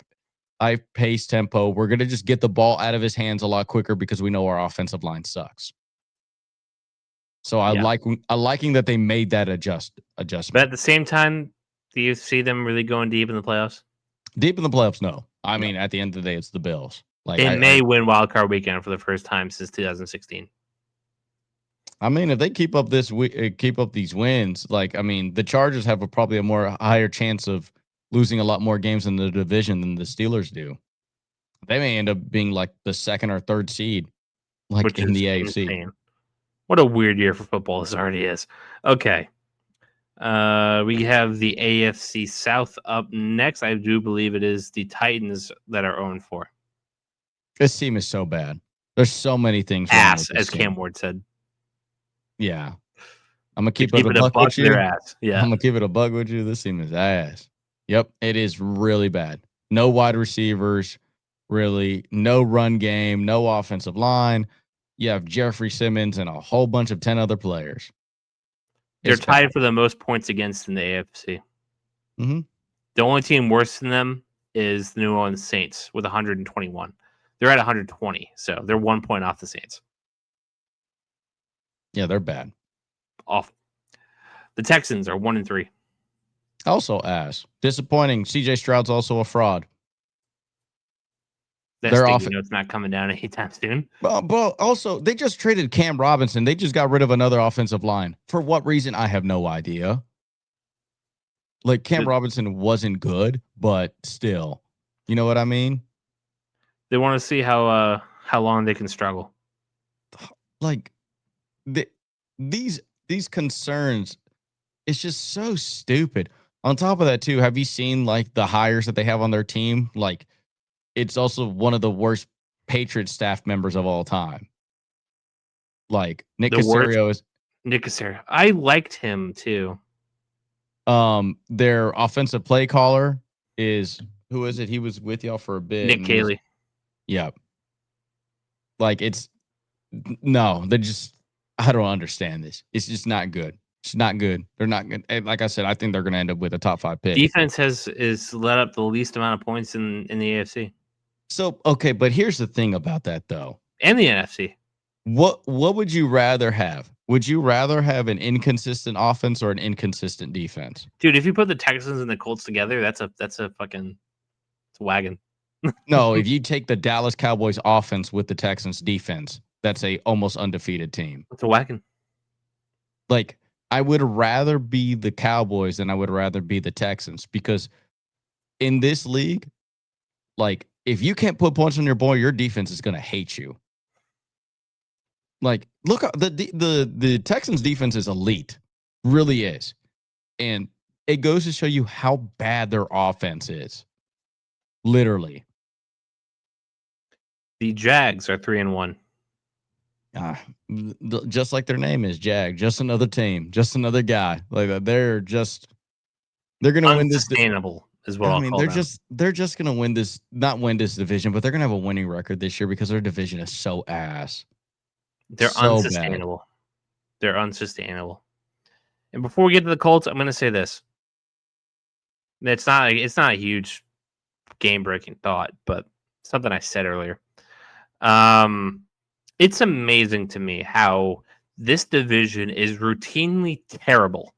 pace tempo. We're going to just get the ball out of his hands a lot quicker because we know our offensive line sucks. So I liking that they made that adjustment. But at the same time, do you see them really going deep in the playoffs? Deep in the playoffs, no. I mean, at the end of the day, it's the Bills. Like, they may win wild card weekend for the first time since 2016. I mean, if they keep up these wins, like, I mean, the Chargers have probably a higher chance of losing a lot more games in the division than the Steelers do. They may end up being like the second or third seed, like in the AFC. Insane. What a weird year for football this already is. Okay. We have the AFC South up next. I do believe it is the Titans that are 0-4. This team is so bad. There's so many things wrong with this as team. Cam Ward said. Yeah. I'm going to keep it a buck with you. Ass. Yeah. I'm going to keep it a buck with you. This team is ass. Yep. It is really bad. No wide receivers, really. No run game. No offensive line. You have Jeffrey Simmons and a whole bunch of 10 other players. They're tied for the most points against in the AFC. Mm-hmm. The only team worse than them is the New Orleans Saints with 121. They're at 120, so they're 1 point off the Saints. Yeah, they're bad. Awful. The Texans are 1-3. Also ass. Disappointing. CJ Stroud's also a fraud. It's not coming down anytime soon. But also, they just traded Cam Robinson. They just got rid of another offensive line. For what reason? I have no idea. Like, Cam Robinson wasn't good, but still. You know what I mean? They want to see how long they can struggle. Like, these concerns, it's just so stupid. On top of that, too, have you seen, like, the hires that they have on their team? Like, it's also one of the worst Patriots staff members of all time. Like, Nick Caserio. I liked him, too. Their offensive play caller is, who is it? He was with y'all for a bit. Nick Caley. Yeah. Like, I don't understand this. It's just not good. It's not good. They're not good. Like I said, I think they're going to end up with a top 5 pick. Defense is let up the least amount of points in the AFC. So, okay, but here's the thing about that, though. And the NFC. What would you rather have? Would you rather have an inconsistent offense or an inconsistent defense? Dude, if you put the Texans and the Colts together, that's a fucking it's a wagon. No, if you take the Dallas Cowboys offense with the Texans defense, that's a almost undefeated team. It's a wagon. Like, I would rather be the Cowboys than I would rather be the Texans, because in this league, like, if you can't put points on your boy, your defense is gonna hate you. Like, look, the Texans defense is elite, really is, and it goes to show you how bad their offense is. Literally, The Jags are 3-1. uh, just like their name is, Jag. Just another team, just another guy. Like, they're gonna win this. Unsustainable is what I I'll mean, call them. they're just gonna win this, not win this division, but they're gonna have a winning record this year because their division is so ass, They're so bad. unsustainable. They're unsustainable. And before we get to the Colts, I'm going to say this. It's not a huge game breaking thought, but something I said earlier. It's amazing to me how this division is routinely terrible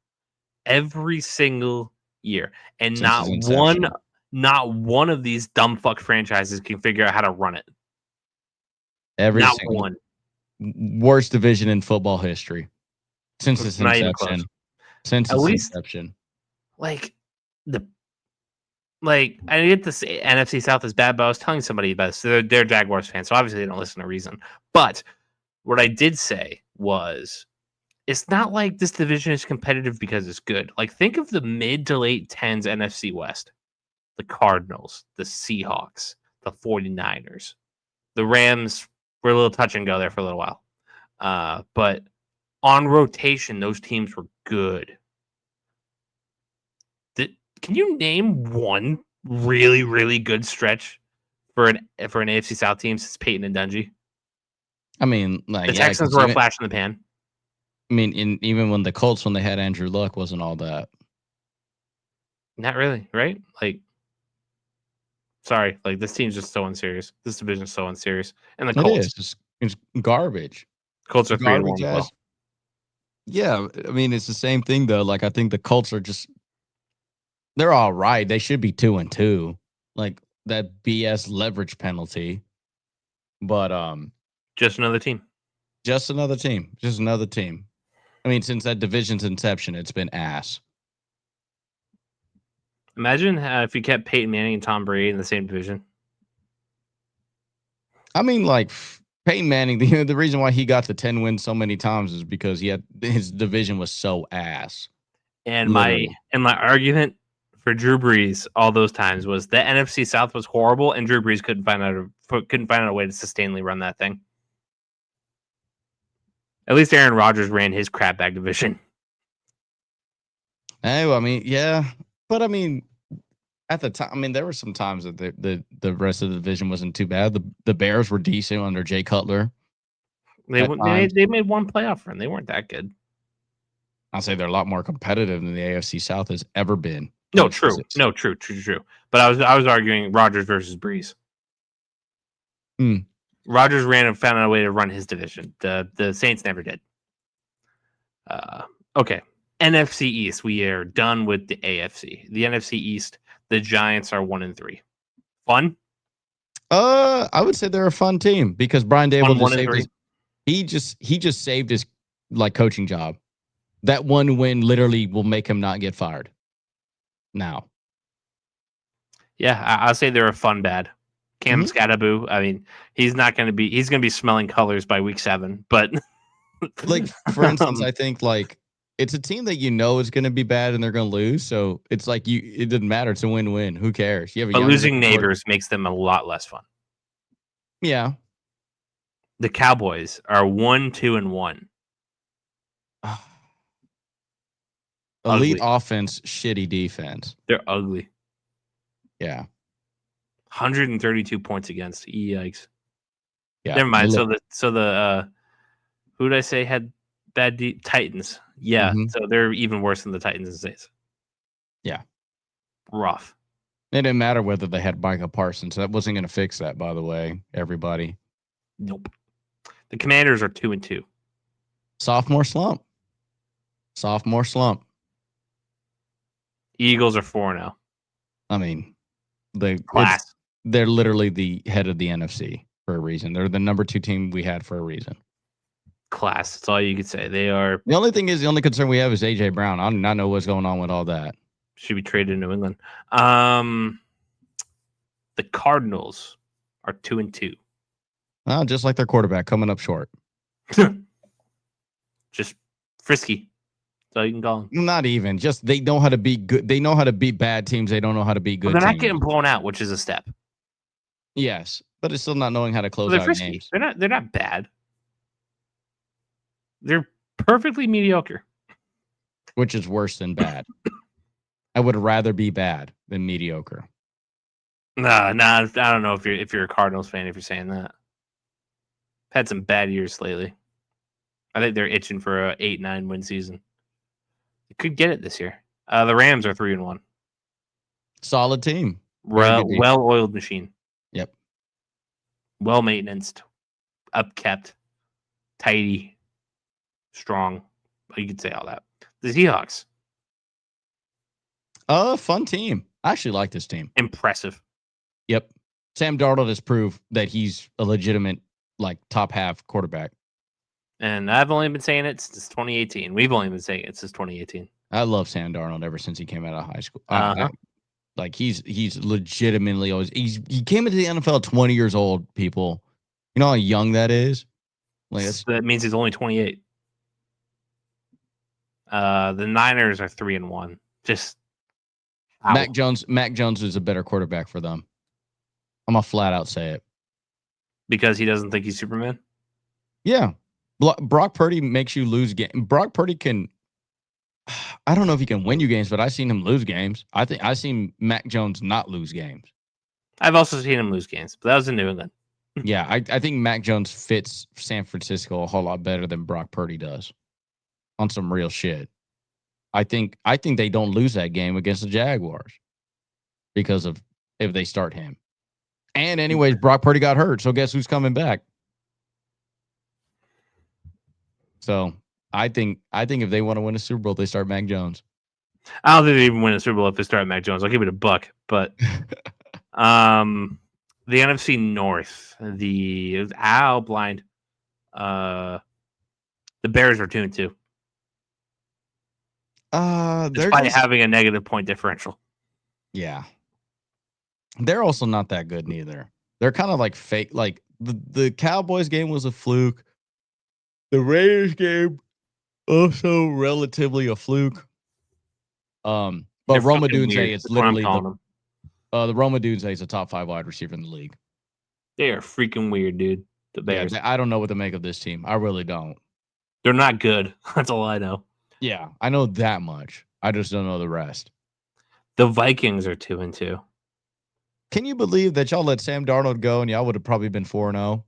every single year, and Since its inception. not one of these dumb fuck franchises can figure out how to run it. Every Not single one. worst division in football history since its Not even close. inception. Since At its least inception. like the I get this NFC South is bad, but I was telling somebody about this. They're Jaguars fans, so obviously they don't listen to reason. But what I did say was it's not like this division is competitive because it's good. Like, think of the mid to late 10s NFC West. The Cardinals, the Seahawks, the 49ers. The Rams were a little touch and go there for a little while. But on rotation, those teams were good. Can you name one really, really good stretch for an AFC South team since Peyton and Dungy? I mean, like, The yeah, Texans because were a flash in the pan. even when the Colts, when they had Andrew Luck, wasn't all that. Not really, right? Like, sorry, like this team's just so unserious. This division's so unserious. And the It Colts. is. It's garbage. Colts are 3-1 Garbage as well. ass. Yeah, I mean, it's the same thing though. Like, I think the Colts are just, they're all right. They should be 2-2. Like, that BS leverage penalty. But Just another team. just another team. Just another team. I mean, since that division's inception, it's been ass. Imagine if you kept Peyton Manning and Tom Brady in the same division. I mean, like, Peyton Manning, the reason why he got to 10 wins so many times is because his division was so ass. And Literally. my argument for Drew Brees all those times was the NFC South was horrible, and Drew Brees couldn't find out a way to sustainably run that thing. At least Aaron Rodgers ran his crap bag division. Oh, I mean, yeah, but I mean, at the time, I mean, there were some times that the rest of the division wasn't too bad. The Bears were decent under Jay Cutler. They made one playoff run. They weren't that good. I'll say they're a lot more competitive than the AFC South has ever been. No, true. But I was arguing Rodgers versus Brees. Rodgers ran and found out a way to run his division. The Saints never did. Okay. NFC East. We are done with the AFC. The NFC East, the Giants are 1-3. Fun? I would say they're a fun team because Brian Dable just saved 1-3. he just saved his like coaching job. That one win literally will make him not get fired. Now. Yeah, I'll say they're a fun bad. Cam Scattaboo. I mean, he's going to be smelling colors by week 7, but like, for instance, I think like it's a team that is going to be bad and they're going to lose. So it's like it doesn't matter. It's a win-win. Who cares? You have a but losing Nabers makes them a lot less fun. Yeah. The Cowboys are 1-2-1. Elite offense, shitty defense. They're ugly. Yeah. 132 points against. Yikes. Yeah. Never mind. So the who did I say had bad Titans? Yeah. So they're even worse than the Titans and Saints. Yeah. Rough. It didn't matter whether they had Micah Parsons. That wasn't going to fix that, by the way, everybody. Nope. The Commanders are 2-2. Sophomore slump. Eagles are 4-0. I mean, Class. they're literally the head of the NFC for a reason. They're the number 2 team we had for a reason. Class. That's all you could say. They are. The only concern we have is AJ Brown. I do not know what's going on with all that. Should be traded in New England. The Cardinals are 2-2. Just like their quarterback coming up short. Just frisky. That's all you can call them. Not even. Just they know how to beat good. They know how to beat bad teams. They don't know how to beat good They're not teams. getting blown out, which is a step. Yes, but it's still not knowing how to close out frisky. games. They're not bad. They're perfectly mediocre. Which is worse than bad. I would rather be bad than mediocre. Nah. I don't know if you're a Cardinals fan if you're saying that. Had some bad years lately. I think they're itching for a 8-9 win season. They could get it this year. The Rams are 3-1. Solid team. Well-oiled machine. Yep. Well-maintained, upkept, tidy, strong. You could say all that. The Seahawks. Fun team. I actually like this team. Impressive. Yep. Sam Darnold has proved that he's a legitimate, top half quarterback. And I've only been saying it since 2018. We've only been saying it since 2018. I love Sam Darnold ever since he came out of high school. Uh-huh. He's legitimately always he came into the NFL at 20 years old, people. You know how young that is? That means he's only 28. The Niners are 3-1. Just Mac Jones is a better quarterback for them. I'm gonna flat out say it. Because he doesn't think he's Superman? Yeah. Brock Purdy makes you lose games. Brock Purdy can. I don't know if he can win you games, but I've seen him lose games. I think I've seen Mac Jones not lose games. I've also seen him lose games, but that was in New England. Yeah, I think Mac Jones fits San Francisco a whole lot better than Brock Purdy does. On some real shit. I think they don't lose that game against the Jaguars because of if they start him. And anyways, Brock Purdy got hurt, so guess who's coming back? So I think if they want to win a Super Bowl, they start Mac Jones. I don't think they even win a Super Bowl if they start Mac Jones. I'll give it a buck. But the NFC North, the Bears are 2-2. Despite having a negative point differential. Yeah. They're also not that good neither. They're kind of like fake. Like the Cowboys game was a fluke. The Raiders game also relatively a fluke. But Roma Dunze is literally the Roma Dunze is a top 5 wide receiver in the league. They are freaking weird, dude. The Bears. Yeah, I don't know what to make of this team. I really don't. They're not good. That's all I know. Yeah, I know that much. I just don't know the rest. The Vikings are 2-2. Can you believe that y'all let Sam Darnold go and y'all would have probably been 4-0?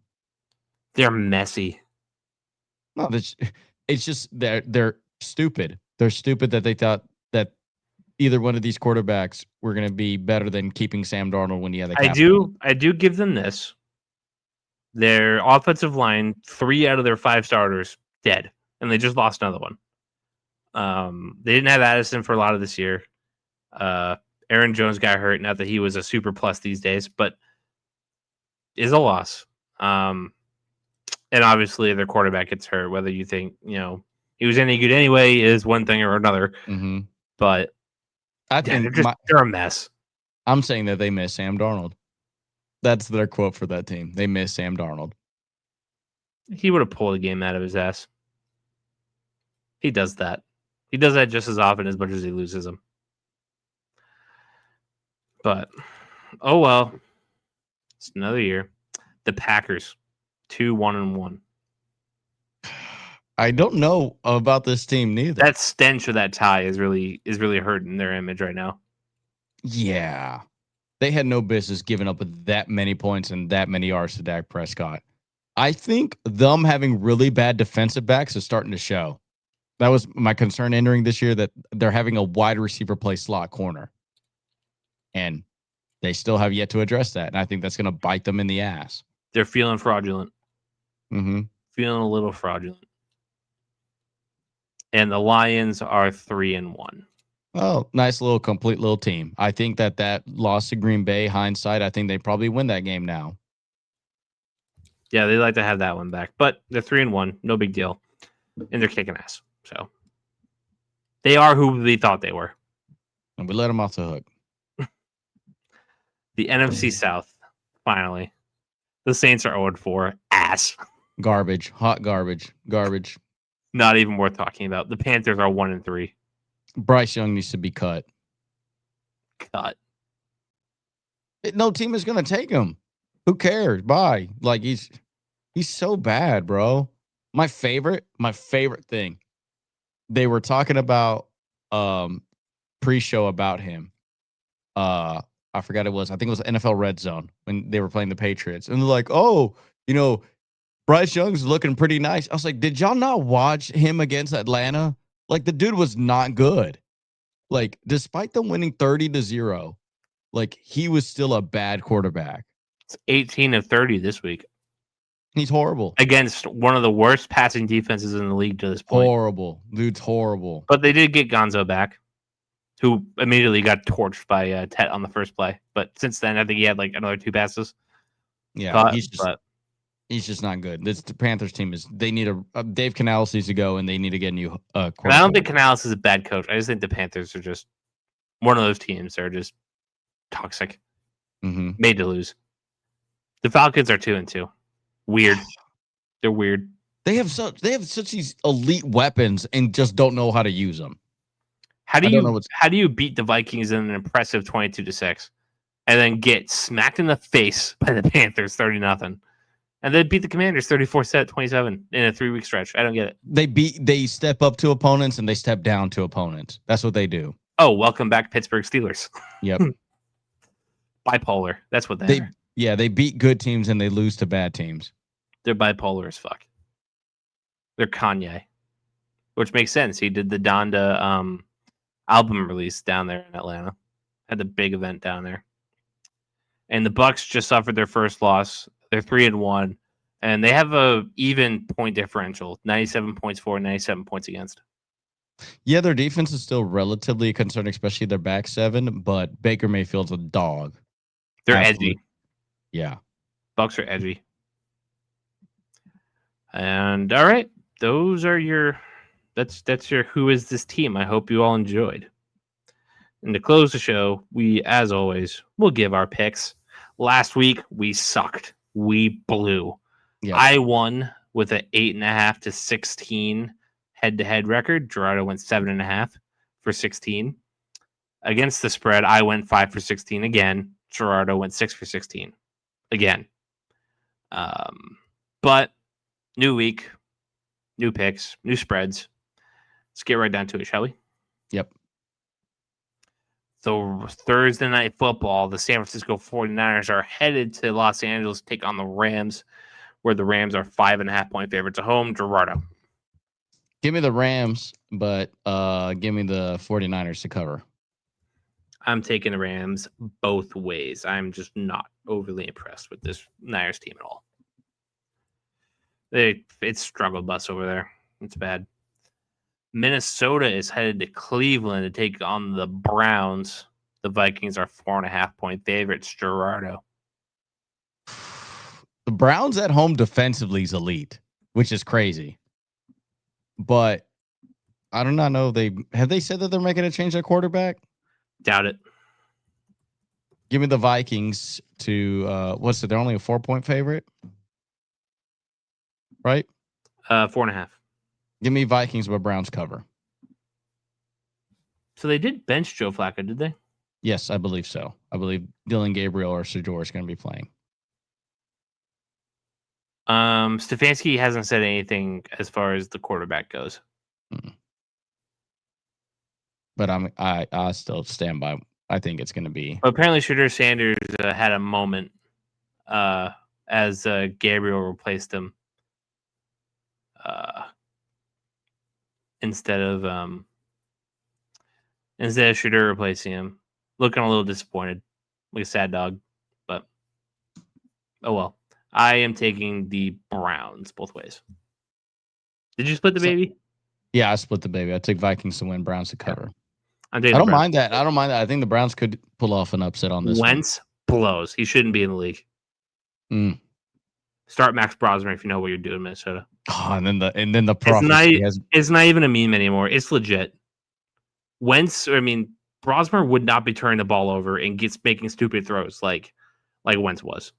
They're messy. No, it's just they're stupid. They're stupid that they thought that either one of these quarterbacks were going to be better than keeping Sam Darnold when he had the cap. I do give them this. Their offensive line, 3 out of their 5 starters dead, and they just lost another one. They didn't have Addison for a lot of this year. Aaron Jones got hurt. Not that he was a super plus these days, but is a loss. And obviously their quarterback gets hurt. Whether you think he was any good anyway is one thing or another. Mm-hmm. But I think they're a mess. I'm saying that they miss Sam Darnold. That's their quote for that team. They miss Sam Darnold. He would have pulled a game out of his ass. He does that. He does that just as often as much as he loses them. But, oh well. It's another year. The Packers, 2-1-1. I don't know about this team neither. That stench of that tie is really hurting their image right now. Yeah. They had no business giving up that many points and that many yards to Dak Prescott. I think them having really bad defensive backs is starting to show. That was my concern entering this year, that they're having a wide receiver play slot corner. And they still have yet to address that. And I think that's going to bite them in the ass. They're feeling fraudulent. Mm-hmm. feeling a little fraudulent. And the Lions are 3-1. Oh, nice little complete little team. I think that loss to Green Bay, hindsight, I think they probably win that game now. Yeah, they like to have that one back, but they're 3-1, no big deal, and they're kicking ass. So they are who they thought they were. And we let them off the hook. The NFC South, finally. The Saints are 0-4. Ass. Garbage. Hot garbage. Garbage. Not even worth talking about. The Panthers are 1-3. Bryce Young needs to be cut. Cut. No team is going to take him. Who cares? Bye. Like he's so bad, bro. My favorite thing. They were talking about pre-show about him. I forgot it was. I think it was NFL Red Zone when they were playing the Patriots. And they're like, "Oh, Bryce Young's looking pretty nice." I was like, "Did y'all not watch him against Atlanta? Like the dude was not good. Like despite them winning 30-0, like he was still a bad quarterback. It's 18 of 30 this week. He's horrible. Against one of the worst passing defenses in the league to this point. Horrible. Dude's horrible. But they did get Gonzo back, who immediately got torched by Tet on the first play. But since then, I think he had like another 2 passes. Yeah, he's just not good. This the Panthers team they need a Dave Canales needs to go, and they need to get a new quarterback. I don't think Canales is a bad coach. I just think the Panthers are just one of those teams that are just toxic, made to lose. The Falcons are 2-2. Weird. They're weird. They have such these elite weapons and just don't know how to use them. How do you beat the Vikings in an impressive 22-6, and then get smacked in the face by the Panthers 30-0, and then beat the Commanders 34-27 in a 3-week stretch? I don't get it. They step up to opponents and they step down to opponents. That's what they do. Oh, welcome back, Pittsburgh Steelers. Yep. Bipolar. That's what they are. Yeah, they beat good teams and they lose to bad teams. They're bipolar as fuck. They're Kanye, which makes sense. He did the Donda album release down there in Atlanta. Had the big event down there. And the Bucks just suffered their first loss. They're 3-1, and they have a even point differential: 97 points for, 97 points against. Yeah, their defense is still relatively a concern, especially their back seven. But Baker Mayfield's a dog. They're edgy. Yeah, Bucks are edgy. And all right, those are your. That's your who is this team. I hope you all enjoyed. And to close the show, we, as always, will give our picks. Last week we sucked. We blew. Yep. I won with an 8.5-16 head-to-head record. Gerardo went 7.5 for 16. Against the spread, I went 5 for 16 again. Gerardo went 6 for 16 again. But new week, new picks, new spreads. Let's get right down to it, shall we? Yep. So Thursday night football, the San Francisco 49ers are headed to Los Angeles to take on the Rams, where the Rams are 5.5-point favorites at home. Gerardo. Give me the Rams, but give me the 49ers to cover. I'm taking the Rams both ways. I'm just not overly impressed with this Niners team at all. It's struggle bus over there. It's bad. Minnesota is headed to Cleveland to take on the Browns. The Vikings are 4.5-point favorites. Gerardo. The Browns at home defensively is elite, which is crazy. But I do not know. Have they said that they're making a change at quarterback? Doubt it. Give me the Vikings to they're only a 4-point favorite, right? 4.5. Give me Vikings but Browns cover. So they did bench Joe Flacco, did they? Yes, I believe so. I believe Dylan Gabriel or Sedor is going to be playing. Stefanski hasn't said anything as far as the quarterback goes. But I still stand by. I think it's going to be. But apparently, Shadur Sanders had a moment as Gabriel replaced him. Instead of Shadur replacing him, looking a little disappointed, like a sad dog. But oh well. I am taking the Browns both ways. Did you split the baby? Yeah, I split the baby. I took Vikings to win, Browns to cover. I'm I taking the don't Browns. mind that. I don't mind that. I think the Browns could pull off an upset on this Wentz blows. He shouldn't be in the league. one. Start Max Brosmer if you know what you're doing, Minnesota. Oh, and then the It's not. prophecy has. It's not even a meme anymore. It's legit. Wentz. I mean, Brosmer would not be turning the ball over and gets making stupid throws like Wentz was.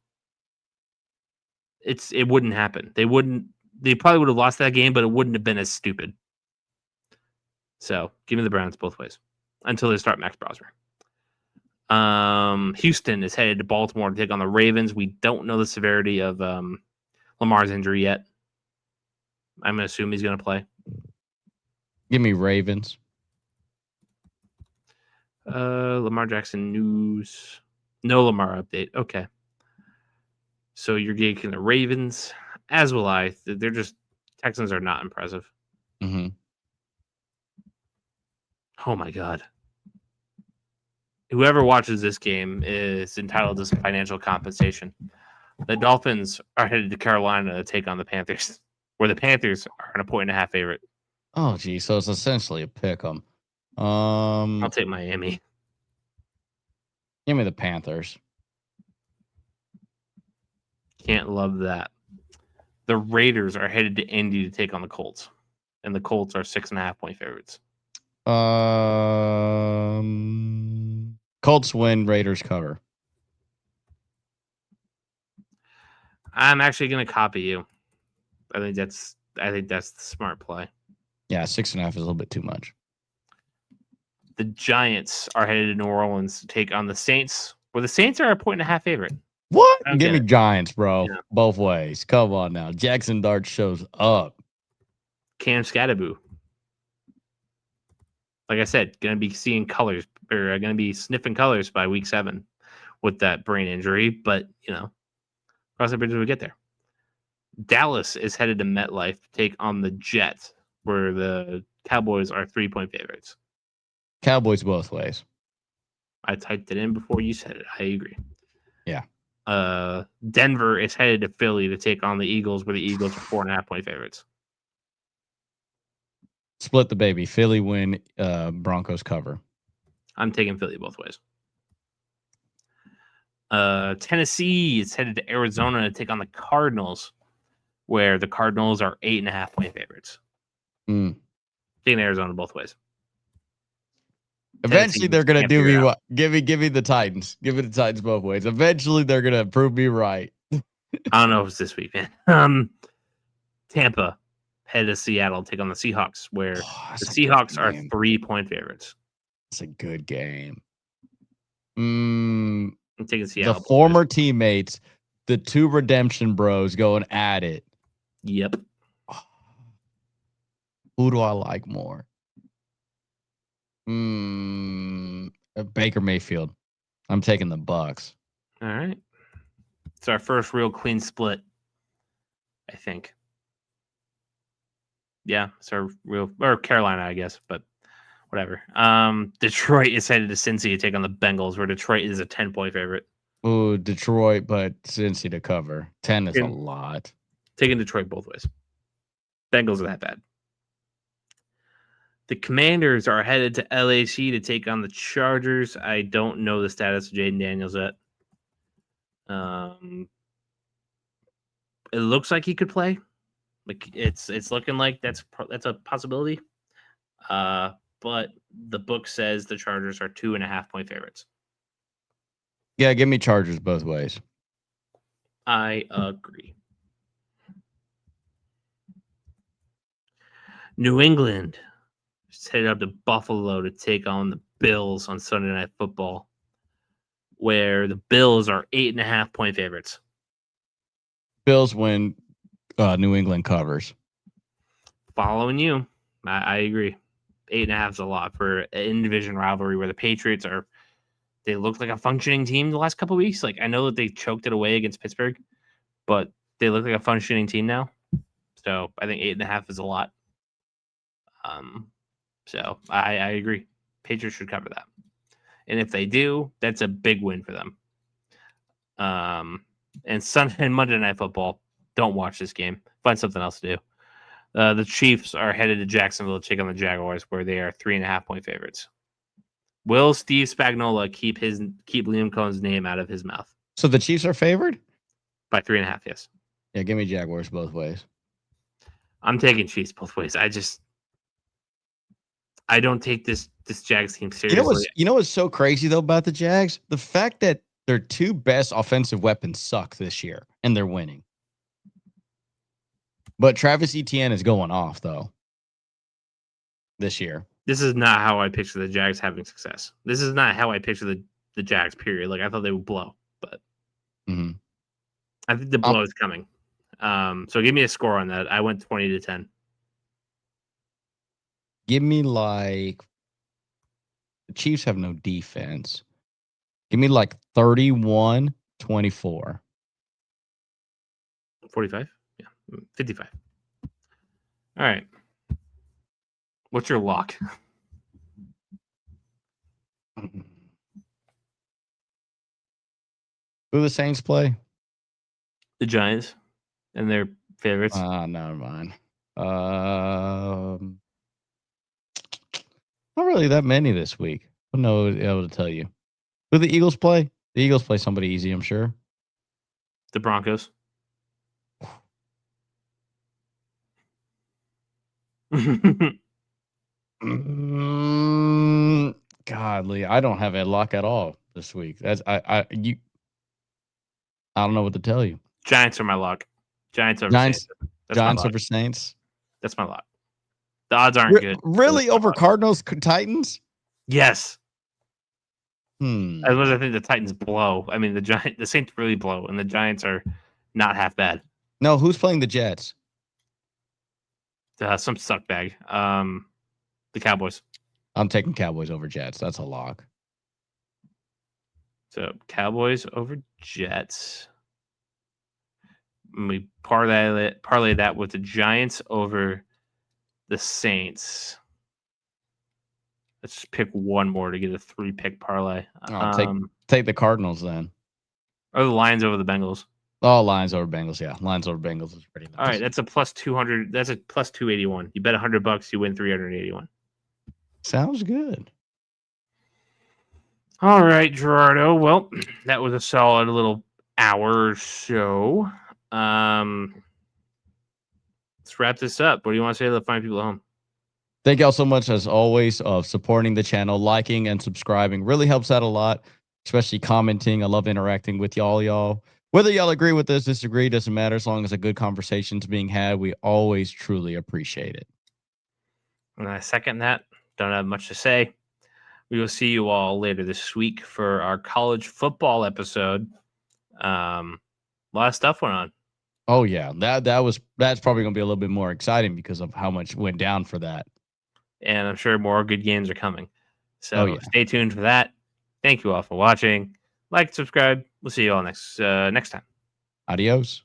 It wouldn't happen. They wouldn't. They probably would have lost that game, but it wouldn't have been as stupid. So give me the Browns both ways until they start Max Brosmer. Houston is headed to Baltimore to take on the Ravens. We don't know the severity of Lamar's injury yet. I'm going to assume he's going to play. Give me Ravens. Lamar Jackson news. No Lamar update. Okay. So you're taking the Ravens, as will I. They're just Texans are not impressive. Mm-hmm. Oh my God. Whoever watches this game is entitled to some financial compensation. The Dolphins are headed to Carolina to take on the Panthers, where the Panthers are an 1.5 favorite. Oh, geez. So it's essentially a pick 'em. I'll take Miami. Give me the Panthers. Can't love that. The Raiders are headed to Indy to take on the Colts, and the Colts are 6.5 point favorites. Colts win, Raiders cover. I'm actually going to copy you. I think that's the smart play. Yeah, 6.5 is a little bit too much. The Giants are headed to New Orleans to take on the Saints, where the Saints are a 1.5 favorite. What? Give me Giants, bro. Yeah. Both ways. Come on now. Jackson Dart shows up. Cam Scatterboo. Like I said, going to be seeing colors, or going to be sniffing colors by week 7 with that brain injury. But, cross the bridge when we get there. Dallas is headed to MetLife to take on the Jets, where the Cowboys are 3-point favorites. Cowboys both ways. I typed it in before you said it. I agree. Yeah. Denver is headed to Philly to take on the Eagles, where the Eagles are 4.5 point favorites. Split the baby. Philly win, Broncos cover. I'm taking Philly both ways. Tennessee is headed to Arizona to take on the Cardinals, where the Cardinals are 8.5 point favorites. Taking Arizona both ways. Eventually, they're gonna do me what? Give me the Titans. Give me the Titans both ways. Eventually, they're gonna prove me right. I don't know if it's this week, man. Tampa headed to Seattle to take on the Seahawks, where the Seahawks are 3-point favorites. It's a good game. I'm taking Seattle. The former teammates, the two redemption bros going at it. Yep. Who do I like more? Baker Mayfield. I'm taking the Bucks. All right. It's our first real clean split, I think. Yeah, it's our real, or Carolina, I guess, but whatever. Detroit is headed to Cincy to take on the Bengals, where Detroit is a 10-point favorite. Ooh, Detroit, but Cincy to cover. 10 is a lot. Taking Detroit both ways. Bengals are that bad. The Commanders are headed to LAC to take on the Chargers. I don't know the status of Jaden Daniels yet. It looks like he could play. Like it's looking like that's a possibility. But the book says the Chargers are 2.5 point favorites. Yeah, give me Chargers both ways. I agree. New England is headed up to Buffalo to take on the Bills on Sunday Night Football, where the Bills are 8.5 point favorites. Bills win, New England covers. Following you. I agree. 8.5 is a lot for an in-division rivalry where the Patriots they look like a functioning team the last couple of weeks. Like, I know that they choked it away against Pittsburgh, but they look like a functioning team now. So I think 8.5 is a lot. So I agree. Patriots should cover that. And if they do, that's a big win for them. And Sunday and Monday Night Football, don't watch this game. Find something else to do. The Chiefs are headed to Jacksonville to take on the Jaguars, where they are 3.5-point favorites. Will Steve Spagnuolo keep Liam Cohen's name out of his mouth? So the Chiefs are favored by 3.5. Yes. Yeah, give me Jaguars both ways. I'm taking Chiefs both ways. I don't take this Jags team seriously. You know what's so crazy though about the Jags? The fact that their two best offensive weapons suck this year, and they're winning. But Travis Etienne is going off though this year. This is not how I picture the Jags having success. This is not how I picture the Jags. Period. Like I thought they would blow, but I think the blow is coming. So give me a score on that. I went 20-10. Give me like the Chiefs have no defense. Give me like 31-24. 45? Yeah. 55. All right. What's your lock? Who the Saints play? The Giants and their favorites. Never mind. Not really that many this week. I don't know able to tell you. Who the Eagles play? The Eagles play somebody easy, I'm sure. The Broncos. Godly, I don't have a lock at all this week. I don't know what to tell you. Giants are my lock. Giants over Saints. Giants over Saints. That's my lock. The odds aren't good. Really over Cardinals Titans? Yes. As much as I think the Titans blow. I mean, the Saints really blow, and the Giants are not half bad. No, who's playing the Jets? Some suck bag. The Cowboys. I'm taking Cowboys over Jets. That's a lock. So Cowboys over Jets. And we parlay that with the Giants over the Saints. Let's just pick one more to get a 3-pick parlay. Take the Cardinals then. Or the Lions over the Bengals. Oh, Lions over Bengals. Yeah, Lions over Bengals is pretty nice. All right, that's a plus 200. That's a plus 281. You bet $100, you win 381. Sounds good. All right, Gerardo. Well, that was a solid little hour or so. Let's wrap this up. What do you want to say to the fine people at home? Thank y'all so much, as always, of supporting the channel, liking and subscribing. Really helps out a lot, especially commenting. I love interacting with y'all. Whether y'all agree with us, disagree, doesn't matter. As long as a good conversation's being had, we always truly appreciate it. And I second that. Don't have much to say. We will see you all later this week for our college football episode. A lot of stuff went on. Oh yeah, that's probably gonna be a little bit more exciting because of how much went down for that. And I'm sure more good games are coming. So Stay tuned for that. Thank you all for watching. Like, subscribe. We'll see you all next time. Adios.